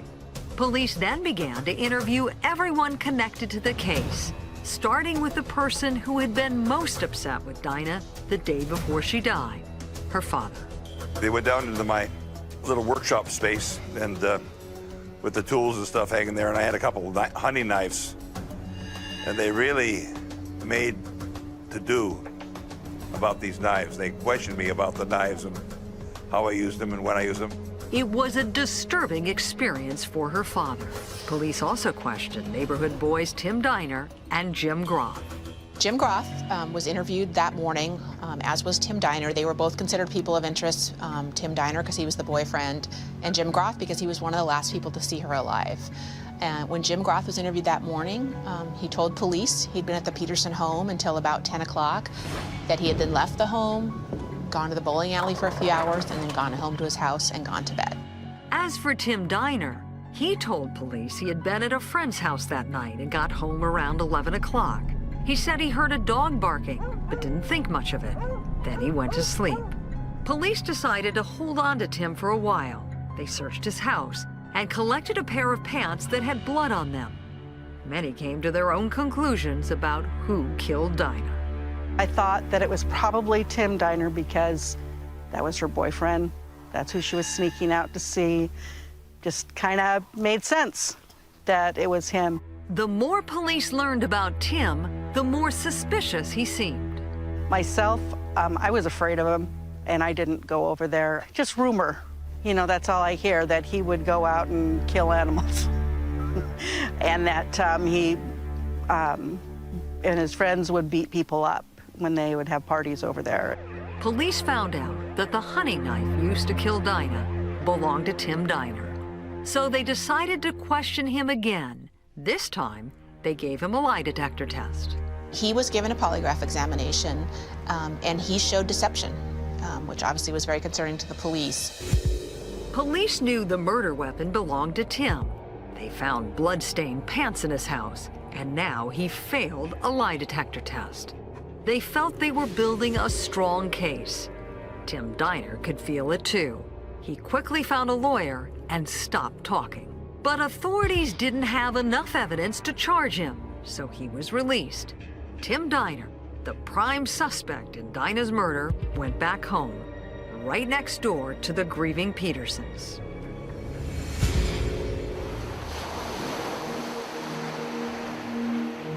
Police then began to interview everyone connected to the case, starting with the person who had been most upset with Dinah the day before she died, her father. They went down into my little workshop space and with the tools and stuff hanging there, and I had a couple of hunting knives, and they really made to do about these knives. They questioned me about the knives and how I used them and when I used them. It was a disturbing experience for her father. Police also questioned neighborhood boys Tim Diner and Jim Groff. Jim Groff was interviewed that morning, as was Tim Diner. They were both considered people of interest. Tim Diner because he was the boyfriend, and Jim Groff because he was one of the last people to see her alive. And when Jim Groff was interviewed that morning, he told police he'd been at the Peterson home until about 10 o'clock, that he had then left the home, gone to the bowling alley for a few hours, and then gone home to his house and gone to bed. As for Tim Diner, he told police he had been at a friend's house that night and got home around 11 o'clock. He said he heard a dog barking, but didn't think much of it. Then he went to sleep. Police decided to hold on to Tim for a while. They searched his house and collected a pair of pants that had blood on them. Many came to their own conclusions about who killed Dinah. I thought that it was probably Tim Diner because that was her boyfriend. That's who she was sneaking out to see. Just kind of made sense that it was him. The more police learned about Tim, the more suspicious he seemed. Myself, I was afraid of him, and I didn't go over there. Just rumor. You know, that's all I hear, that he would go out and kill animals. And that he and his friends would beat people up when they would have parties over there. Police found out that the hunting knife used to kill Dinah belonged to Tim Diner. So they decided to question him again. This time, they gave him a lie detector test. He was given a polygraph examination, and he showed deception, which obviously was very concerning to the police. Police knew the murder weapon belonged to Tim. They found blood-stained pants in his house, and now he failed a lie detector test. They felt they were building a strong case. Tim Diner could feel it too. He quickly found a lawyer and stopped talking. But authorities didn't have enough evidence to charge him, so he was released. Tim Diner, the prime suspect in Dinah's murder, went back home, right next door to the grieving Petersons.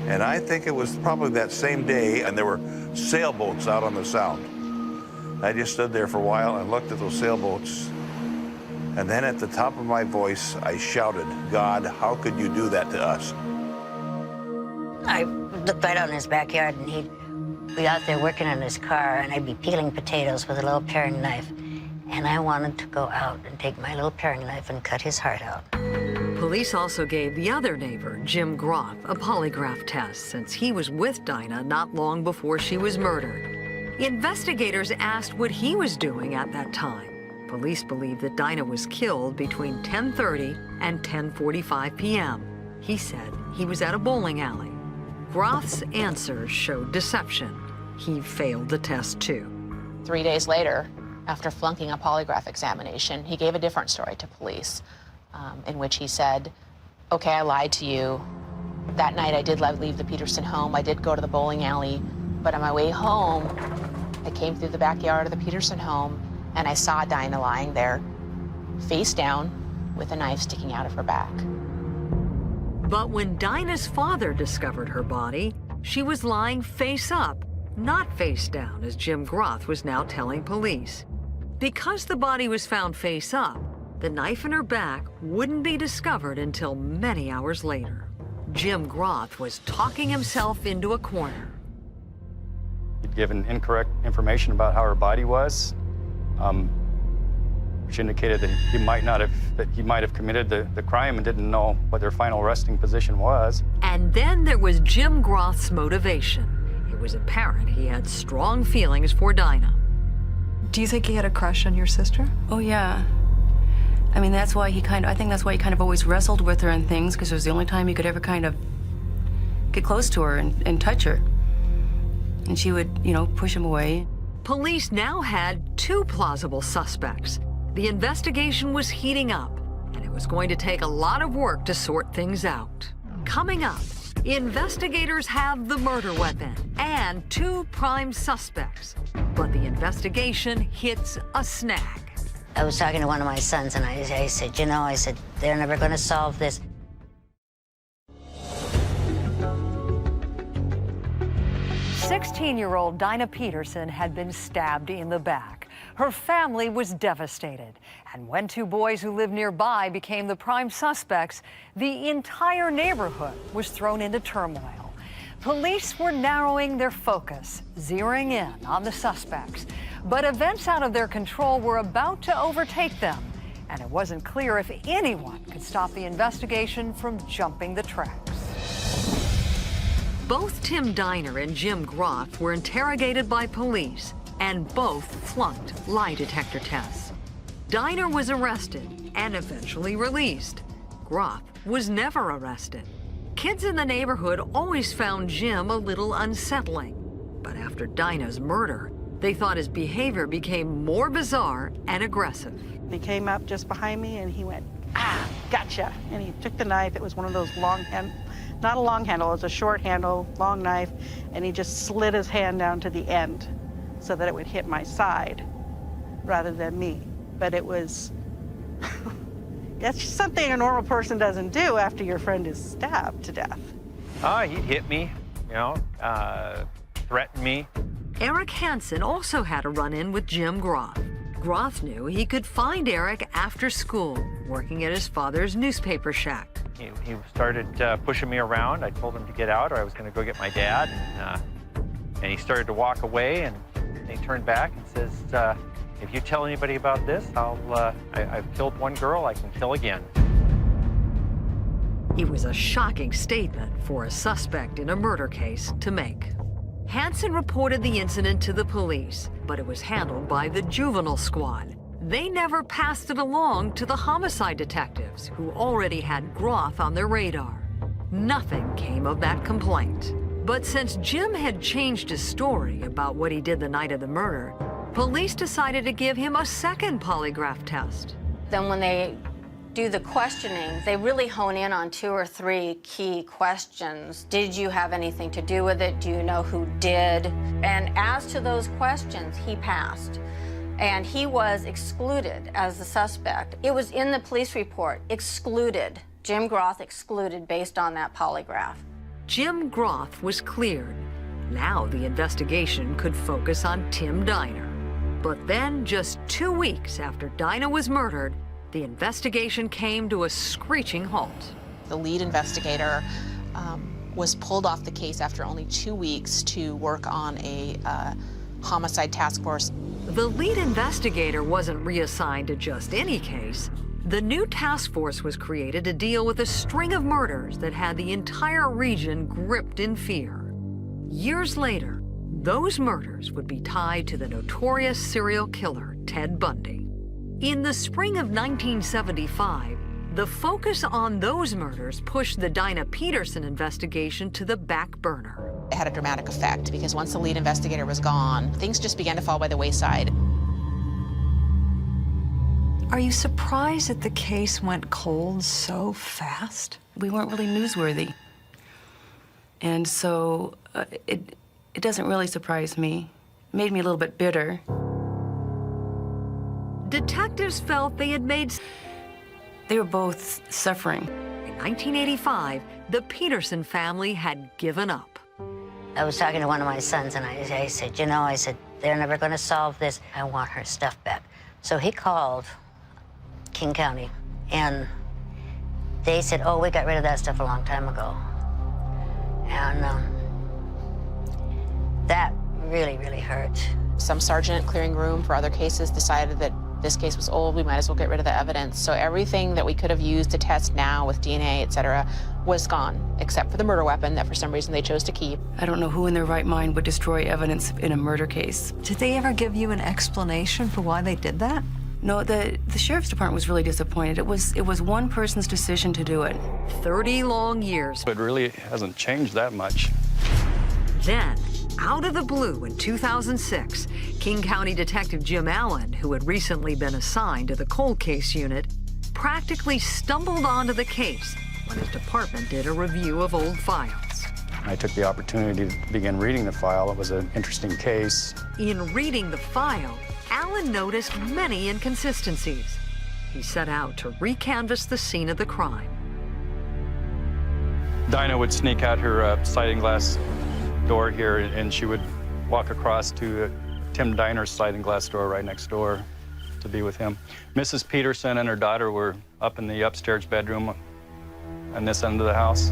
And I think it was probably that same day, and there were sailboats out on the Sound. I just stood there for a while and looked at those sailboats. And then at the top of my voice, I shouted, "God, how could you do that to us?" I looked right out in his backyard, and he'd be out there working in his car, and I'd be peeling potatoes with a little paring knife. And I wanted to go out and take my little paring knife and cut his heart out. Police also gave the other neighbor, Jim Groff, a polygraph test since he was with Dinah not long before she was murdered. Investigators asked what he was doing at that time. Police believe that Dinah was killed between 10:30 and 10:45 p.m. He said he was at a bowling alley. Groff's answers showed deception. He failed the test too. 3 days later, after flunking a polygraph examination, he gave a different story to police, in which he said, "Okay, I lied to you. That night I did leave the Peterson home. I did go to the bowling alley, but on my way home, I came through the backyard of the Peterson home, and I saw Dinah lying there, face down, with a knife sticking out of her back." But when Dinah's father discovered her body, she was lying face up, not face down, as Jim Groth was now telling police. Because the body was found face up, the knife in her back wouldn't be discovered until many hours later. Jim Groth was talking himself into a corner. He'd given incorrect information about how her body was, which indicated that he might have committed the crime and didn't know what their final resting position was. And then there was Jim Groth's motivation. It was apparent he had strong feelings for Dinah. Do you think he had a crush on your sister? Oh, yeah. I mean, that's why I think that's why he kind of always wrestled with her and things, because it was the only time he could ever kind of get close to her and touch her. And she would, you know, push him away. Police now had two plausible suspects. The investigation was heating up, and it was going to take a lot of work to sort things out. Coming up, investigators have the murder weapon and two prime suspects, but the investigation hits a snag. I was talking to one of my sons, and I said, you know, they're never going to solve this. 16-year-old Dinah Peterson had been stabbed in the back. Her family was devastated. And when two boys who lived nearby became the prime suspects, the entire neighborhood was thrown into turmoil. Police were narrowing their focus, zeroing in on the suspects. But events out of their control were about to overtake them, and it wasn't clear if anyone could stop the investigation from jumping the tracks. Both Tim Diner and Jim Groth were interrogated by police, and both flunked lie detector tests. Diner was arrested and eventually released. Groth was never arrested. Kids in the neighborhood always found Jim a little unsettling, but after Dinah's murder, they thought his behavior became more bizarre and aggressive. He came up just behind me and he went, "Ah, gotcha." And he took the knife. It was one of those not a long handle, it was a short handle, long knife, and he just slid his hand down to the end so that it would hit my side rather than me. But it was, that's just something a normal person doesn't do after your friend is stabbed to death. He hit me, you know, threatened me. Eric Hansen also had a run-in with Jim Groth. Groth knew he could find Eric after school, working at his father's newspaper shack. He started pushing me around. I told him to get out or I was going to go get my dad. And he started to walk away, and he turned back and says, if you tell anybody about this, I've killed one girl, I can kill again. It was a shocking statement for a suspect in a murder case to make. Hansen reported the incident to the police, but it was handled by the juvenile squad. They never passed it along to the homicide detectives, who already had Groth on their radar. Nothing came of that complaint. But since Jim had changed his story about what he did the night of the murder, police decided to give him a second polygraph test. Then when they do the questioning, they really hone in on 2 or 3 key questions. Did you have anything to do with it? Do you know who did? And as to those questions, he passed. And he was excluded as the suspect. It was in the police report, excluded. Jim Groth excluded based on that polygraph. Jim Groth was cleared. Now the investigation could focus on Tim Diner. But then, just 2 weeks after Dinah was murdered, the investigation came to a screeching halt. The lead investigator was pulled off the case after only 2 weeks to work on a homicide task force. The lead investigator wasn't reassigned to just any case. The new task force was created to deal with a string of murders that had the entire region gripped in fear. Years later, those murders would be tied to the notorious serial killer, Ted Bundy. In the spring of 1975, the focus on those murders pushed the Dinah Peterson investigation to the back burner. It had a dramatic effect because once the lead investigator was gone, things just began to fall by the wayside. Are you surprised that the case went cold so fast? We weren't really newsworthy. And so it doesn't really surprise me. It made me a little bit bitter. Detectives felt they had made... They were both suffering. In 1985, the Peterson family had given up. I was talking to one of my sons, and I said, you know, I said, they're never going to solve this. I want her stuff back. So he called King County, and they said, oh, we got rid of that stuff a long time ago. And that really, really hurt. Some sergeant clearing room for other cases decided that this case was old, we might as well get rid of the evidence. So everything that we could have used to test now with DNA, et cetera, was gone, except for the murder weapon that for some reason they chose to keep. I don't know who in their right mind would destroy evidence in a murder case. Did they ever give you an explanation for why they did that? No, the sheriff's department was really disappointed. It was one person's decision to do it. 30 long years. It really hasn't changed that much. Then, out of the blue in 2006, King County Detective Jim Allen, who had recently been assigned to the cold case unit, practically stumbled onto the case when his department did a review of old files. I took the opportunity to begin reading the file. It was an interesting case. In reading the file, Allen noticed many inconsistencies. He set out to recanvass the scene of the crime. Dinah would sneak out her sliding glass door here, and she would walk across to Tim Diner's sliding glass door right next door to be with him. Mrs. Peterson and her daughter were up in the upstairs bedroom on this end of the house,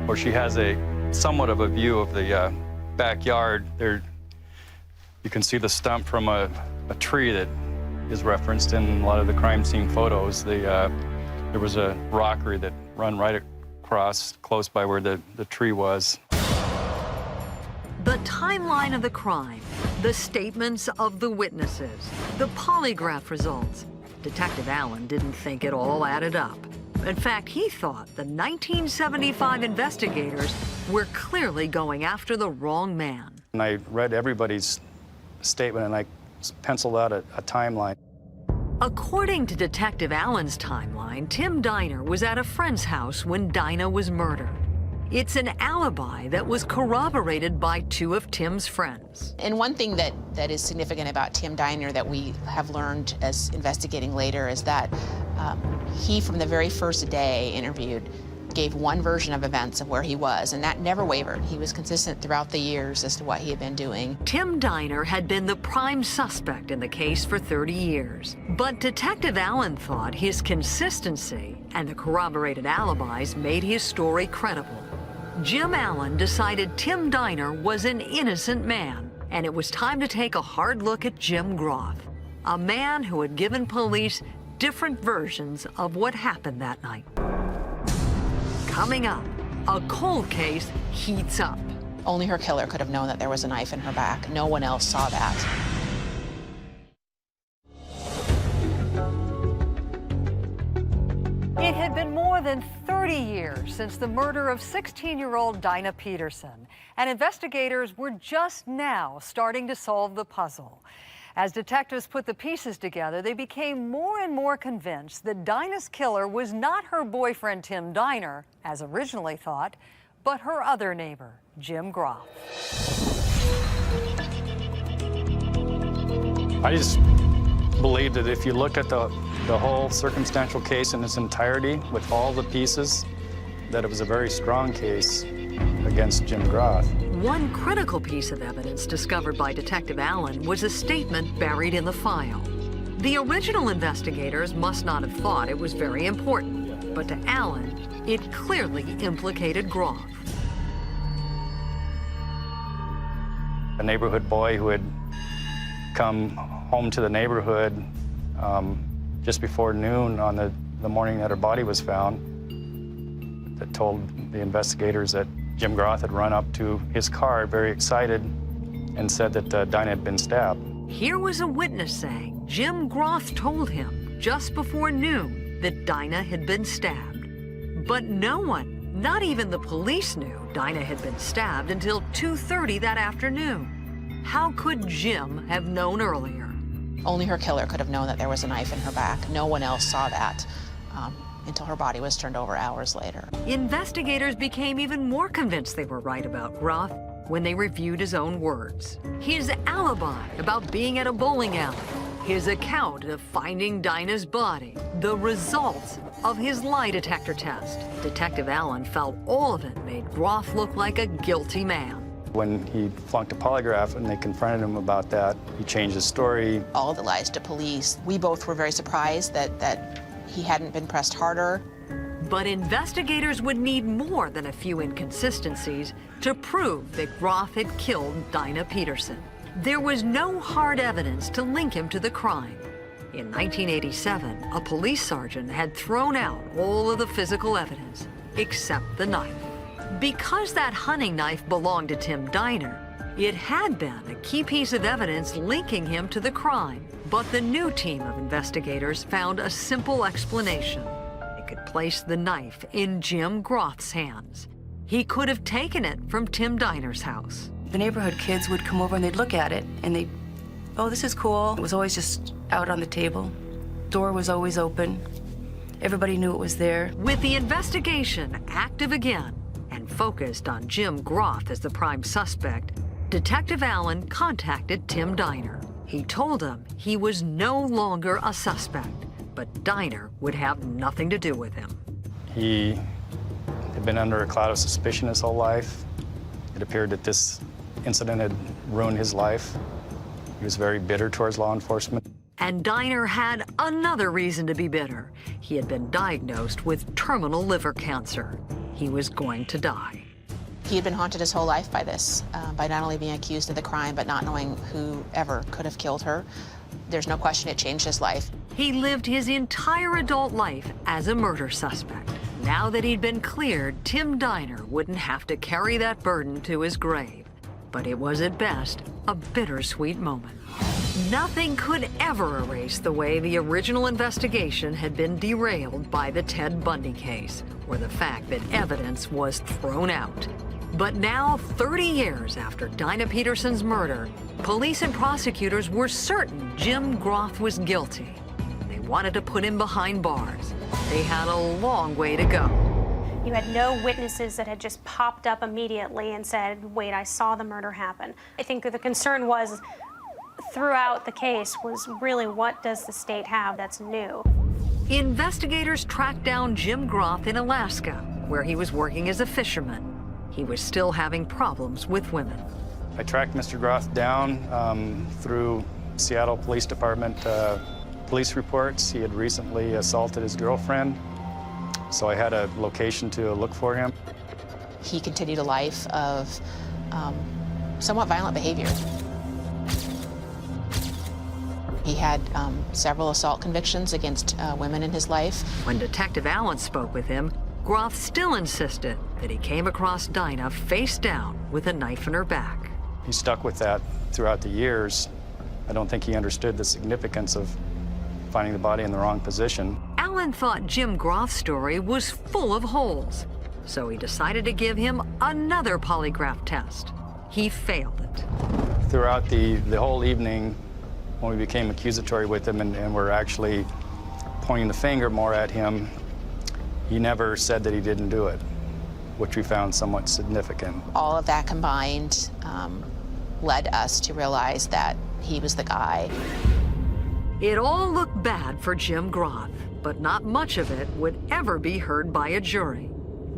where she has somewhat of a view of the backyard. There, you can see the stump from a tree that is referenced in a lot of the crime scene photos. There was a rockery that run right across close by where the tree was. The timeline of the crime, the statements of the witnesses, the polygraph results. Detective Allen didn't think it all added up. In fact, he thought the 1975 investigators were clearly going after the wrong man. And I read everybody's statement, and I penciled out a timeline. According to Detective Allen's timeline, Tim Diner was at a friend's house when Dinah was murdered. It's an alibi that was corroborated by two of Tim's friends. And one thing that is significant about Tim Diner that we have learned as investigating later is that he, from the very first day interviewed, gave one version of events of where he was, and that never wavered. He was consistent throughout the years as to what he had been doing. Tim Diner had been the prime suspect in the case for 30 years. But Detective Allen thought his consistency and the corroborated alibis made his story credible. Jim Allen decided Tim Diner was an innocent man, and it was time to take a hard look at Jim Groth, a man who had given police different versions of what happened that night. Coming up, a cold case heats up. Only her killer could have known that there was a knife in her back. No one else saw that. It had been more than 30 years since the murder of 16-year-old Dinah Peterson, and investigators were just now starting to solve the puzzle. As detectives put the pieces together, they became more and more convinced that Dinah's killer was not her boyfriend, Tim Diner, as originally thought, but her other neighbor, Jim Groth. I just believe that if you look at the whole circumstantial case in its entirety, with all the pieces, that it was a very strong case against Jim Groth. One critical piece of evidence discovered by Detective Allen was a statement buried in the file. The original investigators must not have thought it was very important, but to Allen, it clearly implicated Groth. A neighborhood boy who had come home to the neighborhood just before noon on the morning that her body was found, that told the investigators that Jim Groth had run up to his car, very excited, and said that Dinah had been stabbed. Here was a witness saying Jim Groth told him just before noon that Dinah had been stabbed. But no one, not even the police, knew Dinah had been stabbed until 2:30 that afternoon. How could Jim have known earlier? Only her killer could have known that there was a knife in her back. No one else saw that until her body was turned over hours later. Investigators became even more convinced they were right about Groth when they reviewed his own words. His alibi about being at a bowling alley, his account of finding Dinah's body, the results of his lie detector test. Detective Allen felt all of it made Groff look like a guilty man. When he flunked a polygraph and they confronted him about that, he changed his story. All the lies to police. We both were very surprised that he hadn't been pressed harder. But investigators would need more than a few inconsistencies to prove that Groff had killed Dinah Peterson. There was no hard evidence to link him to the crime. In 1987, a police sergeant had thrown out all of the physical evidence, except the knife. Because that hunting knife belonged to Tim Diner, it had been a key piece of evidence linking him to the crime. But the new team of investigators found a simple explanation. It could place the knife in Jim Groff's hands. He could have taken it from Tim Diner's house. The neighborhood kids would come over and they'd look at it and they'd, oh, this is cool. It was always just out on the table. Door was always open. Everybody knew it was there. With the investigation active again and focused on Jim Groff as the prime suspect, Detective Allen contacted Tim Diner. He told him he was no longer a suspect, but Diner would have nothing to do with him. He had been under a cloud of suspicion his whole life. It appeared that this incident had ruined his life. He was very bitter towards law enforcement. And Diner had another reason to be bitter. He had been diagnosed with terminal liver cancer. He was going to die. He had been haunted his whole life by this, by not only being accused of the crime, but not knowing who ever could have killed her. There's no question it changed his life. He lived his entire adult life as a murder suspect. Now that he'd been cleared, Tim Diner wouldn't have to carry that burden to his grave. But it was at best a bittersweet moment. Nothing could ever erase the way the original investigation had been derailed by the Ted Bundy case, or the fact that evidence was thrown out. But now, 30 years after Dinah Peterson's murder, police and prosecutors were certain Jim Groff was guilty. They wanted to put him behind bars. They had a long way to go. You had no witnesses that had just popped up immediately and said, wait, I saw the murder happen. I think the concern was, throughout the case, was really what does the state have that's new? Investigators tracked down Jim Groff in Alaska, where he was working as a fisherman. He was still having problems with women. I tracked Mr. Groff down through Seattle Police Department police reports. He had recently assaulted his girlfriend, so I had a location to look for him. He continued a life of somewhat violent behavior. He had several assault convictions against women in his life. When Detective Allen spoke with him, Groff still insisted that he came across Dinah face down with a knife in her back. He stuck with that throughout the years. I don't think he understood the significance of finding the body in the wrong position. Allen thought Jim Groff's story was full of holes, so he decided to give him another polygraph test. He failed it. Throughout the whole evening, when we became accusatory with him and were actually pointing the finger more at him, he never said that he didn't do it, which we found somewhat significant. All of that combined led us to realize that he was the guy. It all looked bad for Jim Groff, but not much of it would ever be heard by a jury.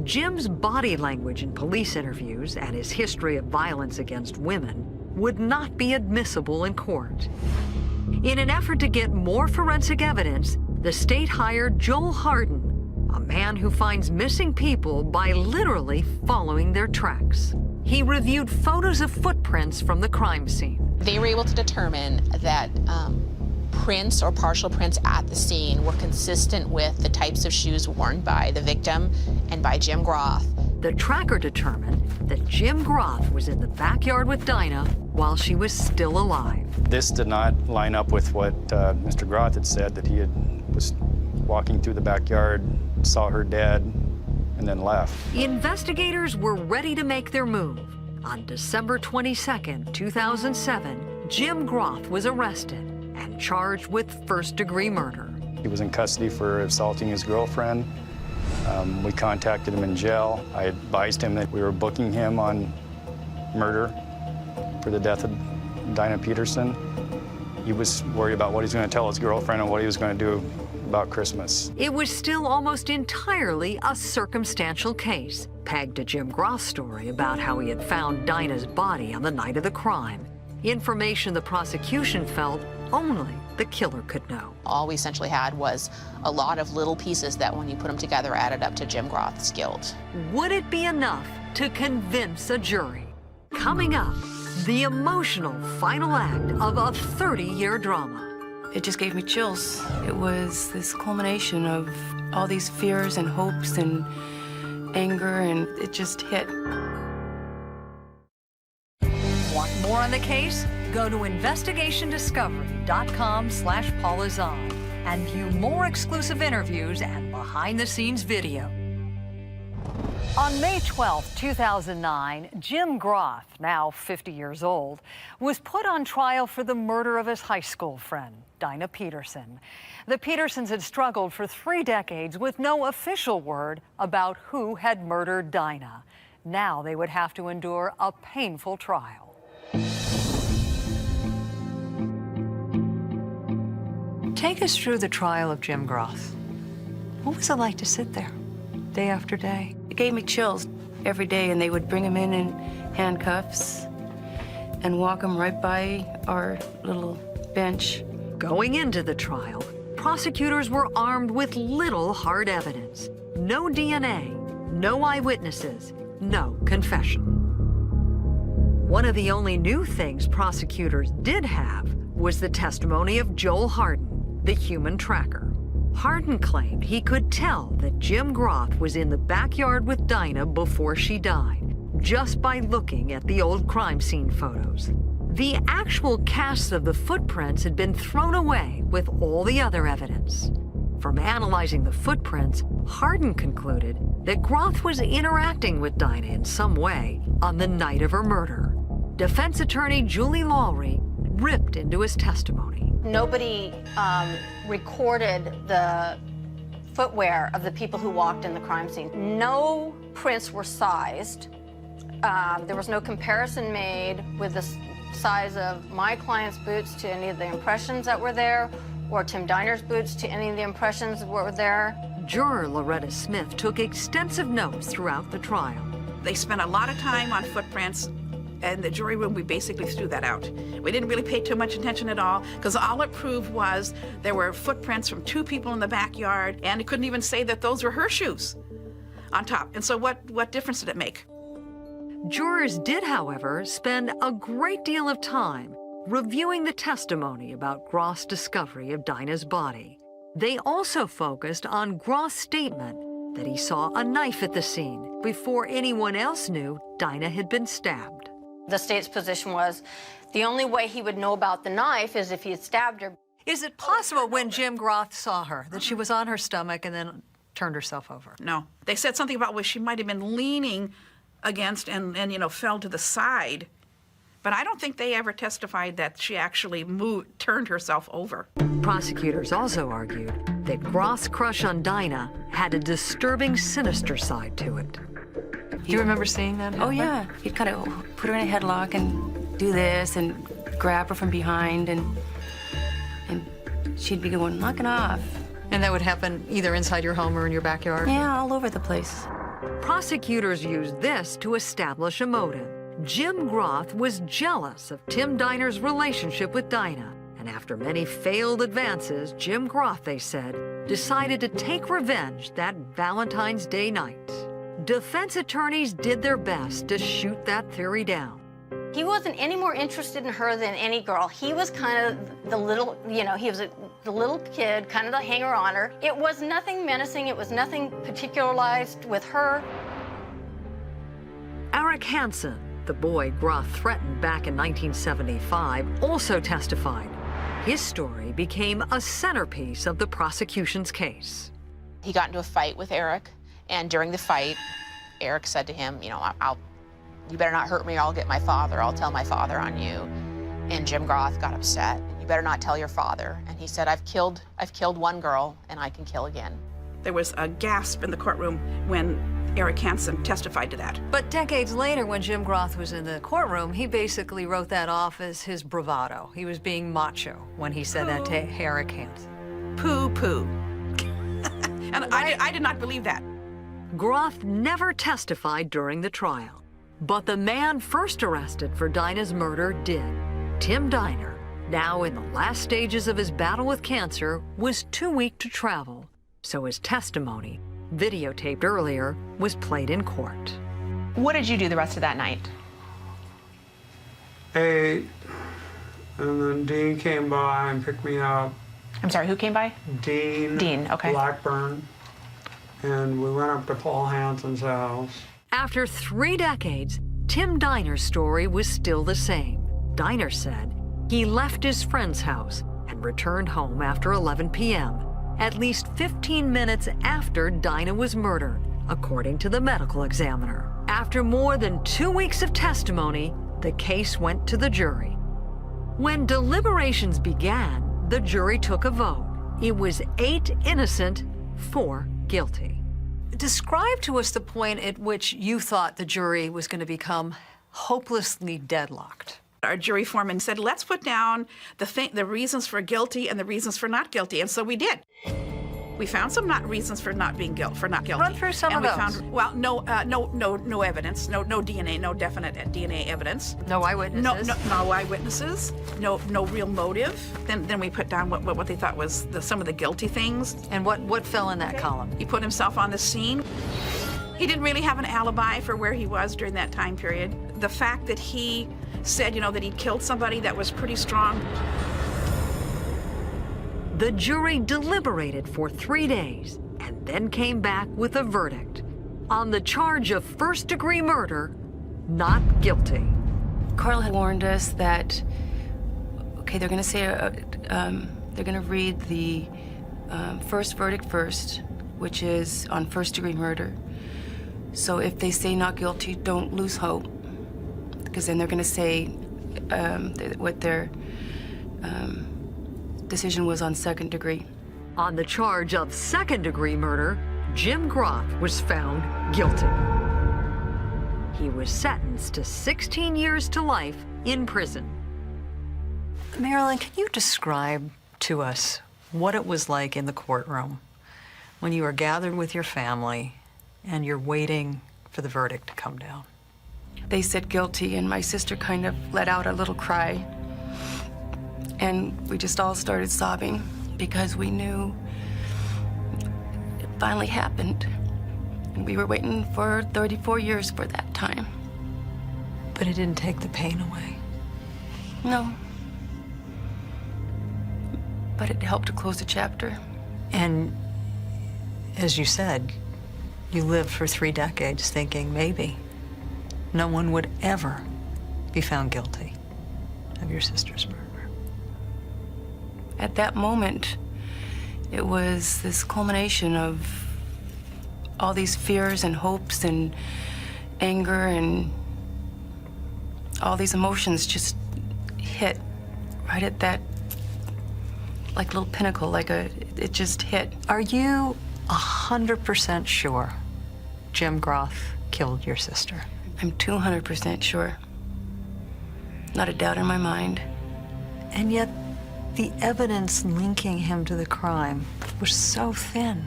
Jim's body language in police interviews and his history of violence against women would not be admissible in court. In an effort to get more forensic evidence, the state hired Joel Harden, a man who finds missing people by literally following their tracks. He reviewed photos of footprints from the crime scene. They were able to determine that prints or partial prints at the scene were consistent with the types of shoes worn by the victim and by Jim Groff. The tracker determined that Jim Groff was in the backyard with Dinah while she was still alive. This did not line up with what Mr. Groff had said, that he was walking through the backyard, saw her dead, and then left. Investigators were ready to make their move. On December 22nd, 2007, Jim Groff was arrested and charged with first-degree murder. He was in custody for assaulting his girlfriend. We contacted him in jail. I advised him that we were booking him on murder for the death of Dinah Peterson. He was worried about what he's going to tell his girlfriend and what he was going to do about Christmas. It was still almost entirely a circumstantial case, pegged to Jim Groth's story about how he had found Dinah's body on the night of the crime. Information the prosecution felt only the killer could know. All we essentially had was a lot of little pieces that, when you put them together, added up to Jim Groth's guilt. Would it be enough to convince a jury? Coming up, the emotional final act of a 30-year drama. It just gave me chills. It was this culmination of all these fears and hopes and anger, and it just hit. Want more on the case? Go to investigationdiscovery.com/PaulaZahn and view more exclusive interviews and behind-the-scenes video. On May 12, 2009, Jim Groth, now 50 years old, was put on trial for the murder of his high school friend, Dinah Peterson. The Petersons had struggled for 3 decades with no official word about who had murdered Dinah. Now they would have to endure a painful trial. Take us through the trial of Jim Groth. What was it like to sit there, day after day? It gave me chills every day, and they would bring him in handcuffs and walk him right by our little bench. Going into the trial, prosecutors were armed with little hard evidence. No DNA, no eyewitnesses, no confession. One of the only new things prosecutors did have was the testimony of Joel Harden, the human tracker. Harden claimed he could tell that Jim Groth was in the backyard with Dinah before she died, just by looking at the old crime scene photos. The actual casts of the footprints had been thrown away with all the other evidence. From analyzing the footprints, Harden concluded that Groth was interacting with Dinah in some way on the night of her murder. Defense attorney Julie Lawry ripped into his testimony. Nobody recorded the footwear of the people who walked in the crime scene. No prints were sized. There was no comparison made with the size of my client's boots to any of the impressions that were there, or Tim Diner's boots to any of the impressions that were there. Juror Loretta Smith took extensive notes throughout the trial. They spent a lot of time on footprints. In the jury room, we basically threw that out. We didn't really pay too much attention at all, because all it proved was there were footprints from 2 people in the backyard, and it couldn't even say that those were her shoes on top. And so what difference did it make? Jurors did, however, spend a great deal of time reviewing the testimony about Groth's discovery of Dinah's body. They also focused on Groth's statement that he saw a knife at the scene before anyone else knew Dinah had been stabbed. The state's position was the only way he would know about the knife is if he had stabbed her. Is it possible when Jim Groth saw her that she was on her stomach and then turned herself over? No. They said something about where she might have been leaning against and fell to the side. But I don't think they ever testified that she actually turned herself over. Prosecutors also argued that Groth's crush on Dinah had a disturbing, sinister side to it. Do you remember seeing that happen? Oh, yeah. He'd kind of put her in a headlock and do this and grab her from behind, and she'd be going, knock it off. And that would happen either inside your home or in your backyard? Yeah, all over the place. Prosecutors used this to establish a motive. Jim Groth was jealous of Tim Diner's relationship with Dinah, and after many failed advances, Jim Groth, they said, decided to take revenge that Valentine's Day night. Defense attorneys did their best to shoot that theory down. He wasn't any more interested in her than any girl. He was kind of the little, he was the little kid, kind of the hanger-oner. It was nothing menacing. It was nothing particularized with her. Eric Hansen, the boy Groth threatened back in 1975, also testified. His story became a centerpiece of the prosecution's case. He got into a fight with Eric, and during the fight, Eric said to him, you better not hurt me or I'll get my father. I'll tell my father on you. And Jim Groth got upset. You better not tell your father. And he said, I've killed one girl and I can kill again. There was a gasp in the courtroom when Eric Hansen testified to that. But decades later, when Jim Groth was in the courtroom, he basically wrote that off as his bravado. He was being macho when he said that to Eric Hansen. Pooh-pooh. And I did not believe that. Groth never testified during the trial, but the man first arrested for Dinah's murder did. Tim Diner, now in the last stages of his battle with cancer, was too weak to travel, so his testimony, videotaped earlier, was played in court. What did you do the rest of that night? Ate, and then Dean came by and picked me up. I'm sorry, who came by? Dean, okay. Blackburn, and we went up to Paul Hansen's house. After 3 decades, Tim Diner's story was still the same. Diner said he left his friend's house and returned home after 11 p.m., at least 15 minutes after Dinah was murdered, according to the medical examiner. After more than 2 weeks of testimony, the case went to the jury. When deliberations began, the jury took a vote. It was 8 innocent, 4 guilty. Describe to us the point at which you thought the jury was going to become hopelessly deadlocked. Our jury foreman said, let's put down the reasons for guilty and the reasons for not guilty, and so we did. We found some reasons for not guilty. Run through some of those. Found, well, no evidence, no DNA, no definite DNA evidence. No eyewitnesses. No eyewitnesses. No real motive. Then we put down what they thought was some of the guilty things. And what fell in that column? He put himself on the scene. He didn't really have an alibi for where he was during that time period. The fact that he said, that he'd killed somebody, that was pretty strong. The jury deliberated for 3 days and then came back with a verdict on the charge of first-degree murder, not guilty. Carl had warned us that, okay, they're going to say, they're going to read the first verdict first, which is on first-degree murder. So if they say not guilty, don't lose hope, because then they're going to say what their decision was on second degree. On the charge of second-degree murder, Jim Groth was found guilty. He was sentenced to 16 years to life in prison. Marilyn, can you describe to us what it was like in the courtroom when you were gathered with your family and you're waiting for the verdict to come down? They said guilty, and my sister kind of let out a little cry. And we just all started sobbing because we knew it finally happened. And we were waiting for 34 years for that time. But it didn't take the pain away? No. But it helped to close the chapter. And as you said, you lived for 3 decades thinking maybe no one would ever be found guilty of your sister's murder. At that moment, it was this culmination of all these fears and hopes and anger and all these emotions just hit right at that, like little pinnacle, it just hit. Are you 100% sure Jim Groth killed your sister? I'm 200% sure. Not a doubt in my mind. And yet, the evidence linking him to the crime was so thin.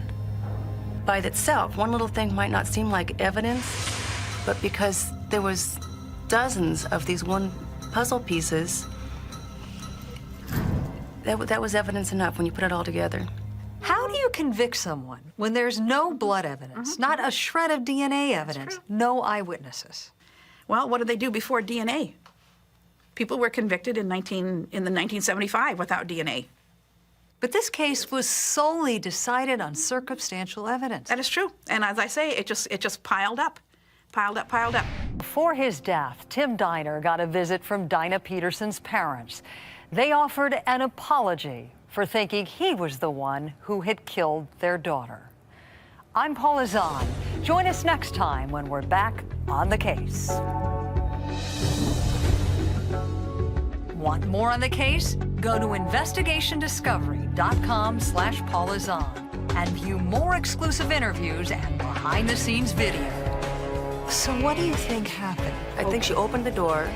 By itself, one little thing might not seem like evidence, but because there was dozens of these one puzzle pieces, that was evidence enough when you put it all together. How do you convict someone when there's no blood evidence, not a shred of DNA evidence, no eyewitnesses? Well, what did they do before DNA? People were convicted in the 1975 without DNA. But this case was solely decided on circumstantial evidence. That is true. And as I say, it just piled up. Before his death, Tim Diner got a visit from Dinah Peterson's parents. They offered an apology for thinking he was the one who had killed their daughter. I'm Paula Zahn. Join us next time when we're back on the case. Want more on the case? Go to investigationdiscovery.com/Paula Zahn. and view more exclusive interviews and behind-the-scenes video. So what do you think happened? I think she opened the door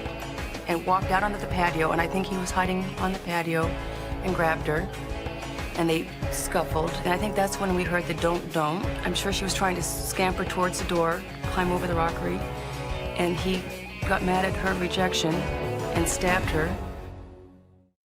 and walked out onto the patio, and I think he was hiding on the patio and grabbed her, and they scuffled. And I think that's when we heard the don't. I'm sure she was trying to scamper towards the door, climb over the rockery, and he got mad at her rejection and stabbed her.